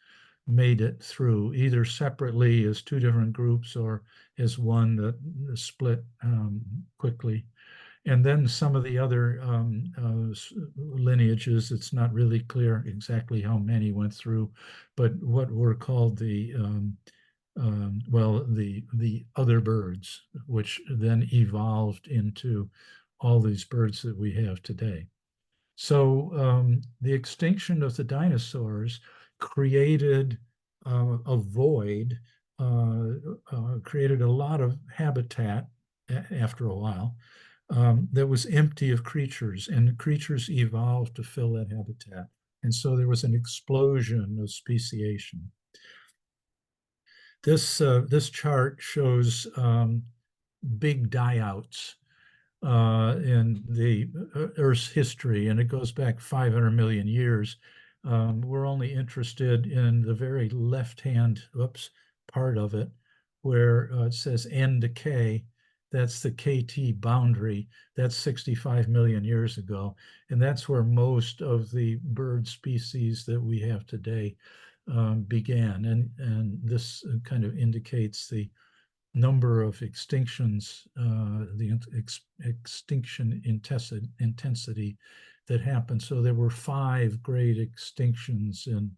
made it through, either separately as two different groups or as one that split quickly. And then some of the other lineages, it's not really clear exactly how many went through, but what were called the other birds, which then evolved into all these birds that we have today. So the extinction of the dinosaurs created a void, created a lot of habitat after a while that was empty of creatures, and the creatures evolved to fill that habitat. And so there was an explosion of speciation. This chart shows big die-outs in the Earth's history, and it goes back 500 million years. We're only interested in the very left-hand part of it, where it says N decay. That's the KT boundary. That's 65 million years ago. And that's where most of the bird species that we have today began. And this kind of indicates the number of extinctions, the extinction intensity that happened. So there were 5 great extinctions in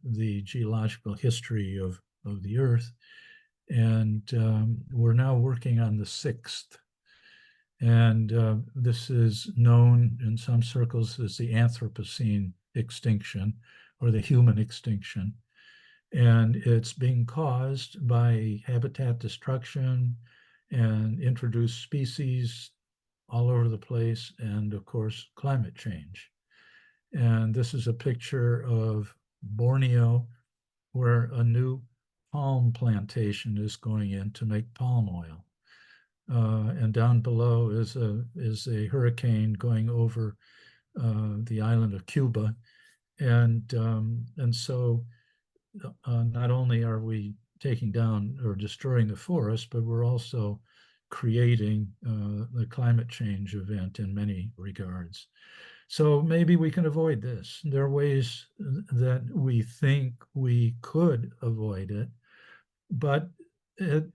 the geological history of the Earth. And we're now working on the 6th. And this is known in some circles as the Anthropocene extinction, or the human extinction. And it's being caused by habitat destruction and introduced species all over the place, and of course, climate change. And this is a picture of Borneo, where a new palm plantation is going in to make palm oil. And down below is a hurricane going over the island of Cuba. And so not only are we taking down or destroying the forest, but we're also creating the climate change event in many regards. So maybe we can avoid this. There are ways that we think we could avoid it, but it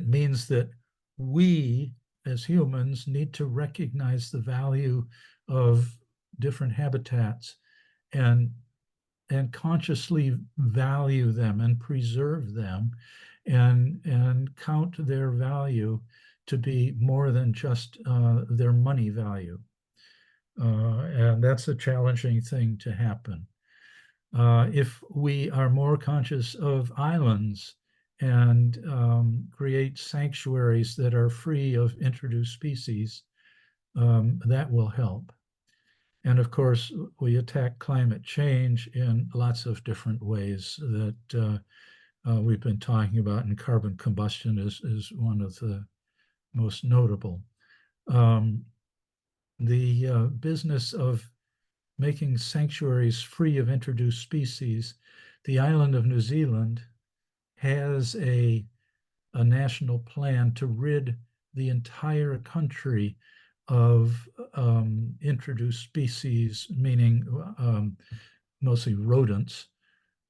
means that we as humans need to recognize the value of different habitats and and consciously value them and preserve them and count their value to be more than just their money value. And that's a challenging thing to happen. If we are more conscious of islands and create sanctuaries that are free of introduced species, that will help. And of course, we attack climate change in lots of different ways that we've been talking about, and carbon combustion is one of the most notable. The business of making sanctuaries free of introduced species, the island of New Zealand has a national plan to rid the entire country of introduced species, meaning mostly rodents,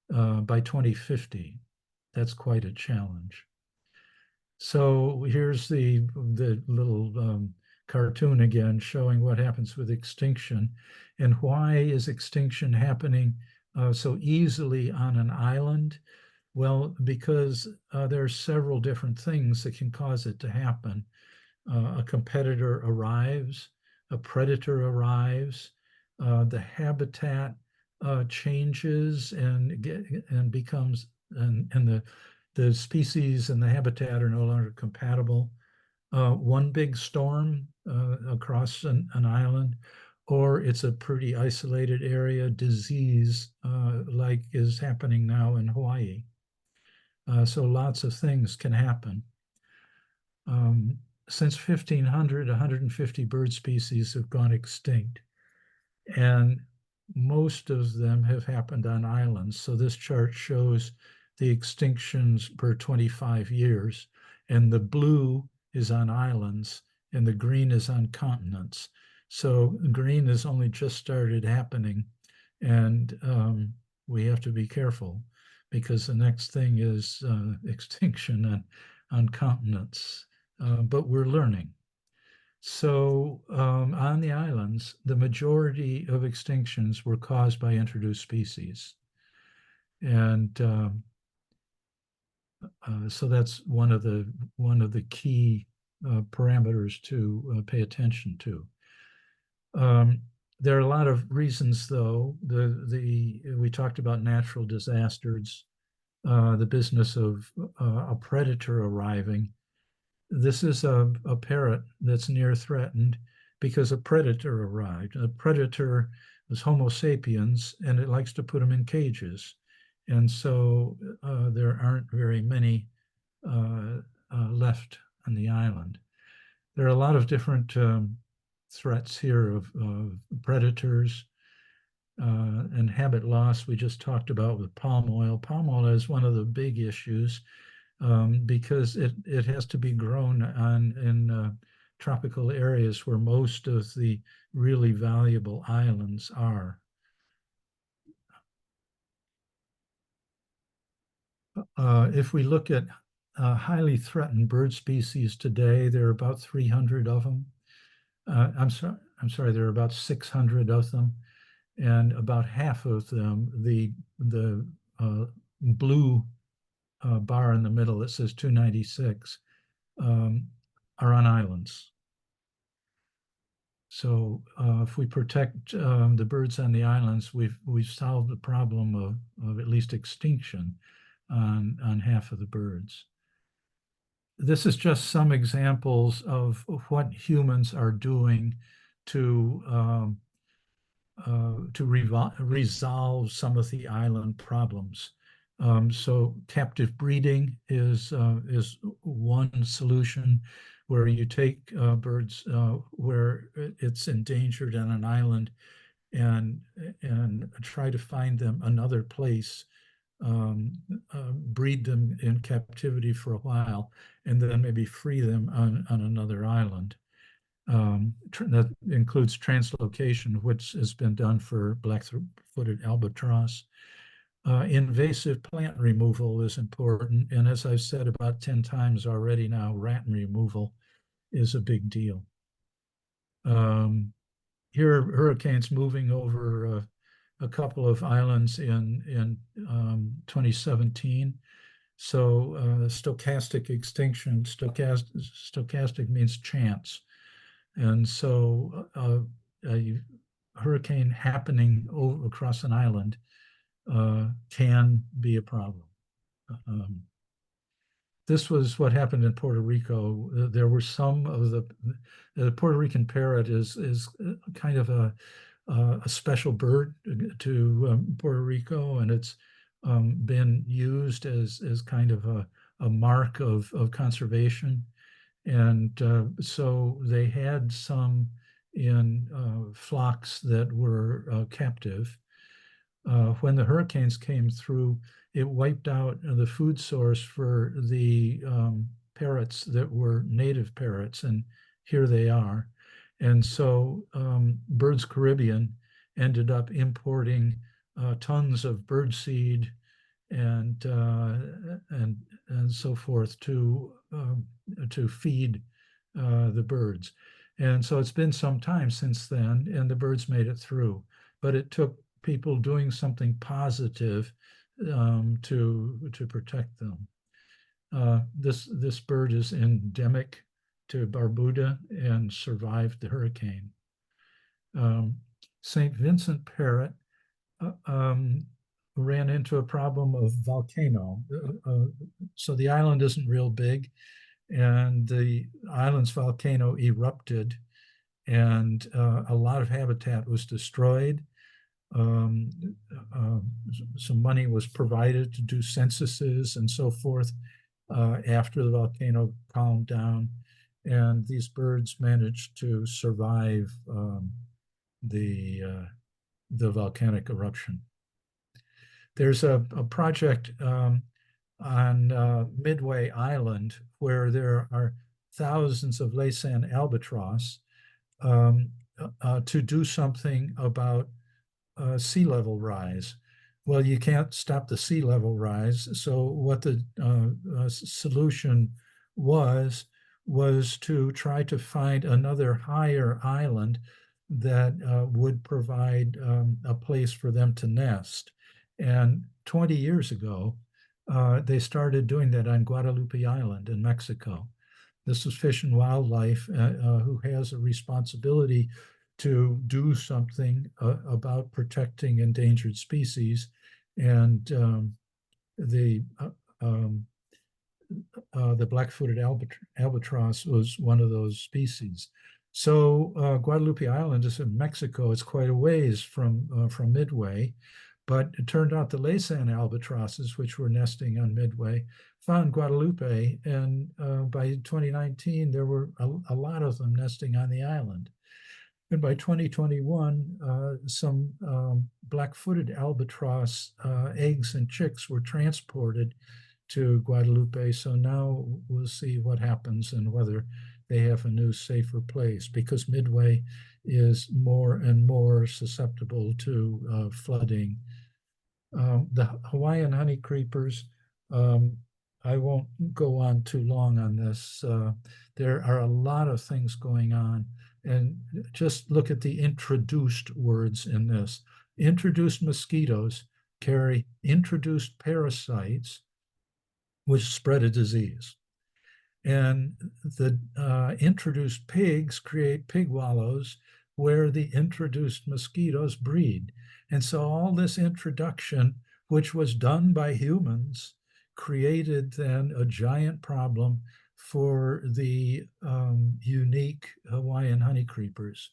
by 2050. That's quite a challenge. So here's the little cartoon again showing what happens with extinction and why is extinction happening so easily on an island. Well, because there are several different things that can cause it to happen. A competitor arrives, a predator arrives, the habitat changes and becomes, and the species and the habitat are no longer compatible. One big storm across an island, or it's a pretty isolated area, disease like is happening now in Hawaii. So lots of things can happen. Since 1500, 150 bird species have gone extinct, and most of them have happened on islands. So this chart shows the extinctions per 25 years, and the blue is on islands, and the green is on continents. So green has only just started happening, and we have to be careful because the next thing is extinction on continents. But we're learning. So on the islands, the majority of extinctions were caused by introduced species. And so that's one of the key parameters to pay attention to. There are a lot of reasons, though. We talked about natural disasters, the business of a predator arriving. This is a parrot that's near threatened because a predator arrived. A predator was Homo sapiens, and it likes to put them in cages. And so there aren't very many left on the island. There are a lot of different threats here of predators and habit loss we just talked about with palm oil. Palm oil is one of the big issues because it has to be grown in tropical areas where most of the really valuable islands are. If we look at highly threatened bird species today, there are about 300 of them. I'm sorry, there are about 600 of them, and about half of them, the blue bar in the middle that says 296, are on islands. So if we protect the birds on the islands, we've solved the problem of at least extinction on half of the birds. This is just some examples of what humans are doing to resolve some of the island problems. So captive breeding is one solution, where you take birds where it's endangered on an island and try to find them another place, breed them in captivity for a while, and then maybe free them on another island. That includes translocation, which has been done for black-footed albatross. Invasive plant removal is important, and as I've said about 10 times already now, rat removal is a big deal. Here are hurricanes moving over a couple of islands in 2017. So stochastic extinction, stochastic means chance. And so a hurricane happening across an island can be a problem. Um, this was what happened in Puerto Rico. There were some of the Puerto Rican parrot is kind of a special bird to Puerto Rico, and it's been used as kind of a mark of conservation. And so they had some in flocks that were captive. When the hurricanes came through, it wiped out the food source for the parrots that were native parrots, and here they are. And so Birds Caribbean ended up importing tons of bird seed and and so forth to feed the birds. And so it's been some time since then, and the birds made it through. But it took people doing something positive to protect them. This bird is endemic to Barbuda and survived the hurricane. St. Vincent parrot ran into a problem of volcano. So the island isn't real big, and the island's volcano erupted, and a lot of habitat was destroyed. Some money was provided to do censuses and so forth after the volcano calmed down, and these birds managed to survive the volcanic eruption. There's a project on Midway Island where there are thousands of Laysan albatross to do something about sea level rise. Well, you can't stop the sea level rise. So what the solution was to try to find another higher island that would provide a place for them to nest. And 20 years ago, they started doing that on Guadalupe Island in Mexico. This is Fish and Wildlife, who has a responsibility to do something about protecting endangered species. And the black-footed albatross was one of those species. So Guadalupe Island is in Mexico. It's quite a ways from Midway, but it turned out the Laysan albatrosses, which were nesting on Midway, found Guadalupe, and by 2019 there were a lot of them nesting on the island. And by 2021, some black-footed albatross eggs and chicks were transported to Guadalupe. So now we'll see what happens and whether they have a new, safer place, because Midway is more and more susceptible to flooding. The Hawaiian honey creepers, I won't go on too long on this. There are a lot of things going on. And just look at the introduced words in this. Introduced mosquitoes carry introduced parasites which spread a disease. And the introduced pigs create pig wallows where the introduced mosquitoes breed. And so all this introduction, which was done by humans, created then a giant problem for the unique Hawaiian honey creepers.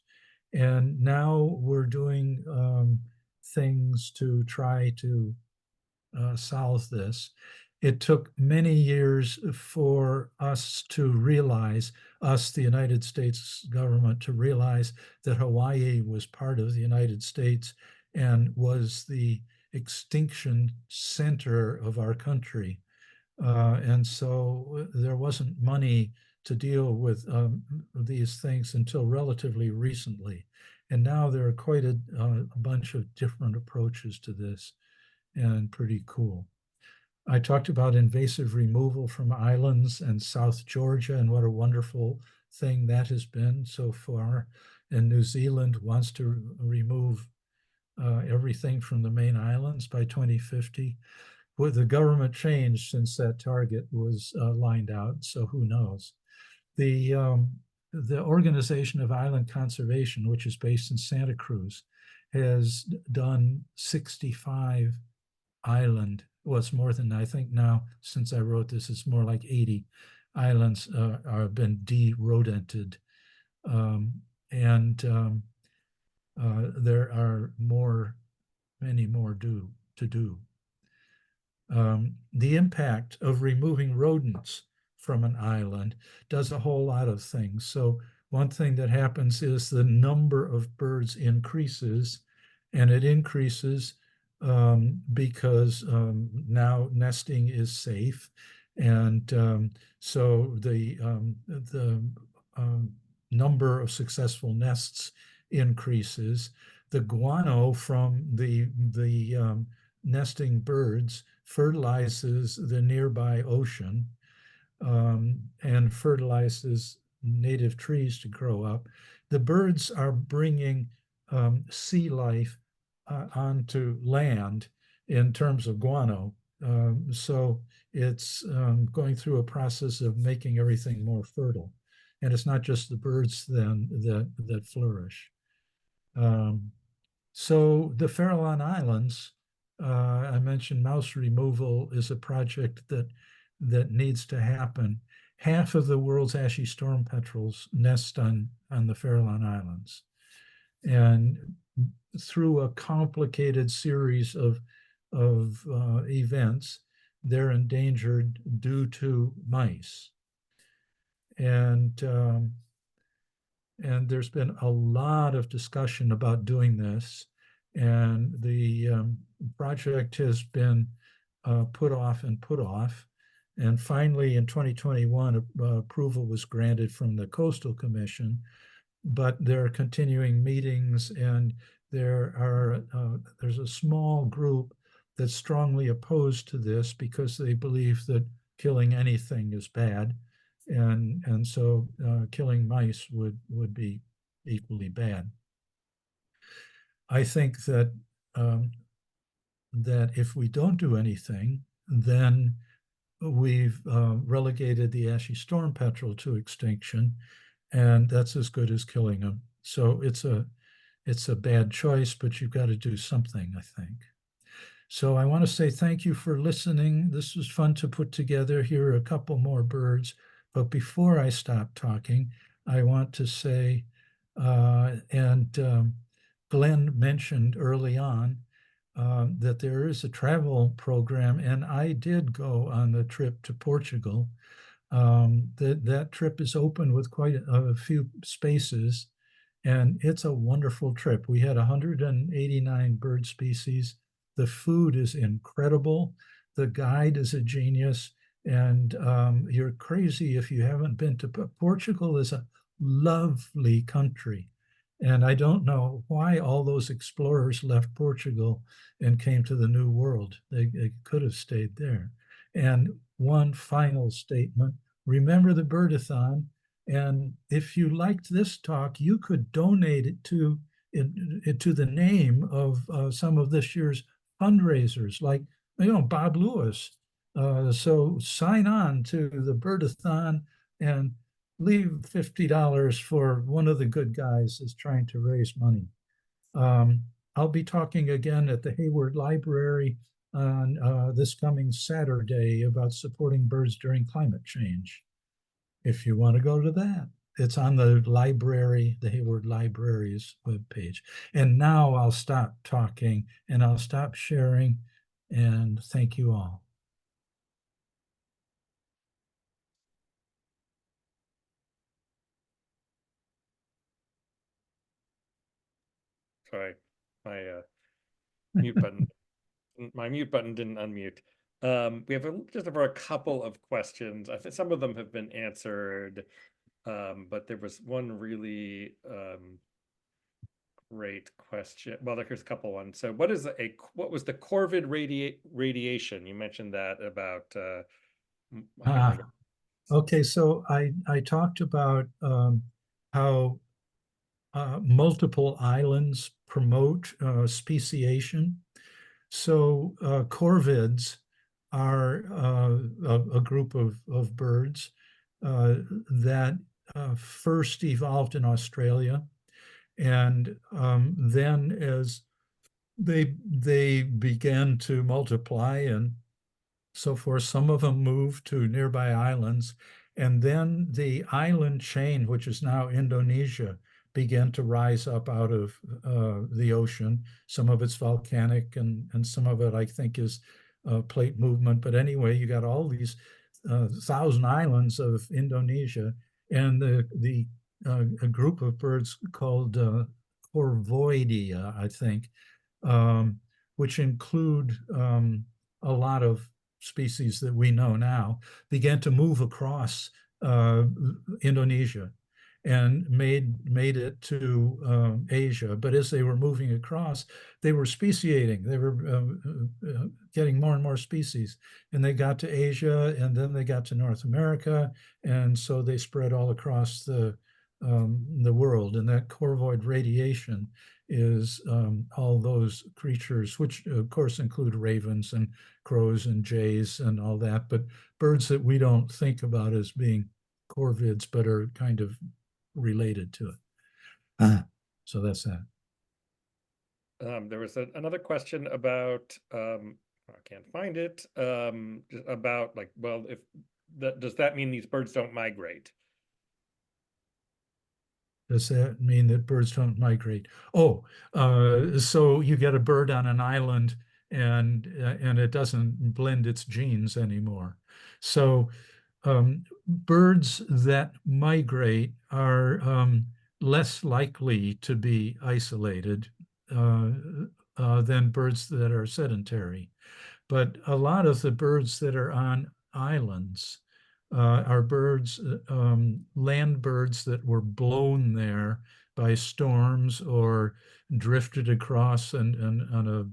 And now we're doing things to try to solve this. It took many years for us to realize, the United States government, to realize that Hawaii was part of the United States and was the extinction center of our country. And so there wasn't money to deal with these things until relatively recently. And now there are quite a bunch of different approaches to this, and pretty cool. I talked about invasive removal from islands and South Georgia, and what a wonderful thing that has been so far. And New Zealand wants to remove everything from the main islands by 2050. Well, the government changed since that target was lined out, so who knows? The Organization of Island Conservation, which is based in Santa Cruz, has done 65 island. Well, it's more than I think now. Since I wrote this, it's more like 80 islands have been de-rodented, and there are many more to do. The impact of removing rodents from an island does a whole lot of things. So one thing that happens is the number of birds increases, and it increases because now nesting is safe, and so the number of successful nests increases. The guano from the nesting birds fertilizes the nearby ocean, and fertilizes native trees to grow up. The birds are bringing sea life onto land in terms of guano. So it's going through a process of making everything more fertile. And it's not just the birds then that flourish. So the Farallon Islands, I mentioned mouse removal is a project that needs to happen. Half of the world's ashy storm petrels nest on the Farallon Islands. And through a complicated series of events, they're endangered due to mice. And there's been a lot of discussion about doing this. And the project has been put off and put off. And finally, in 2021, approval was granted from the Coastal Commission, but there are continuing meetings, and there's a small group that's strongly opposed to this because they believe that killing anything is bad, and so killing mice would be equally bad. I think that that if we don't do anything, then we've relegated the ashy storm petrel to extinction, and that's as good as killing them. So it's a bad choice, but you've got to do something, I think. So I want to say thank you for listening. This was fun to put together. Here are a couple more birds. But before I stop talking, I want to say, Glenn mentioned early on that there is a travel program, and I did go on the trip to Portugal. That trip is open with quite a few spaces, and it's a wonderful trip. We had 189 bird species. The food is incredible. The guide is a genius, and you're crazy if you haven't been to Portugal. Is a lovely country. And I don't know why all those explorers left Portugal and came to the New World. They could have stayed there. And one final statement, remember the Birdathon. And if you liked this talk, you could donate it to the name of some of this year's fundraisers, like Bob Lewis. So sign on to the Birdathon and leave $50 for one of the good guys is trying to raise money. I'll be talking again at the Hayward Library on this coming Saturday about supporting birds during climate change. If you want to go to that, it's on the library, the Hayward Library's webpage. And now I'll stop talking and I'll stop sharing, and thank you all. Sorry, my mute button. My mute button didn't unmute. We have just over a couple of questions. I think some of them have been answered, but there was one really great question. Well, here's a couple ones. So, what was the corvid radiation? You mentioned that about. Okay, so I talked about how multiple islands promote speciation. So corvids are a group of birds that first evolved in Australia. And then as they began to multiply and so forth, some of them moved to nearby islands. And then the island chain, which is now Indonesia, began to rise up out of the ocean. Some of it's volcanic and some of it, I think, is plate movement. But anyway, you got all these 1,000 islands of Indonesia, and a group of birds called Corvoidea, I think, which include a lot of species that we know now, began to move across Indonesia and made it to Asia. But as they were moving across, they were speciating. They were getting more and more species. And they got to Asia, and then they got to North America. And so they spread all across the world. And that corvoid radiation is all those creatures, which of course include ravens and crows and jays and all that, but birds that we don't think about as being corvids, but are kind of related to it. So that's that. There was another question about, I can't find it, about like, well, if that, does that mean these birds don't migrate? Does that mean that birds don't migrate? Oh, so you get a bird on an island and it doesn't blend its genes anymore. So birds that migrate are less likely to be isolated than birds that are sedentary. But a lot of the birds that are on islands are birds, land birds that were blown there by storms or drifted across and on a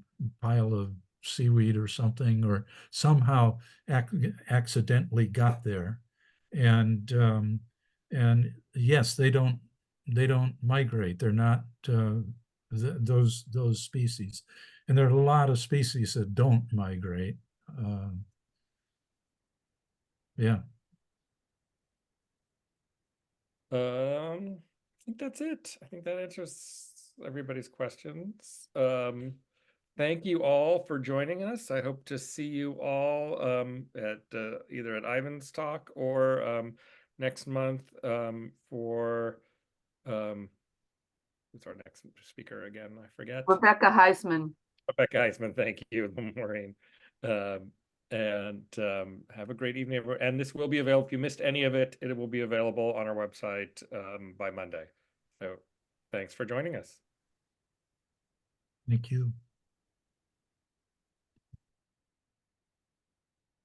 pile of seaweed or something, or somehow accidentally got there. And yes, they don't migrate. They're not those species. And there are a lot of species that don't migrate. Yeah. I think that's it. I think that answers everybody's questions. Thank you all for joining us. I hope to see you all at either at Ivan's talk or next month for who's our next speaker again? I forget. Rebecca Heisman. Rebecca Heisman, thank you, Maureen. Have a great evening, everyone. And this will be available. If you missed any of it, it will be available on our website by Monday. So thanks for joining us. Thank you.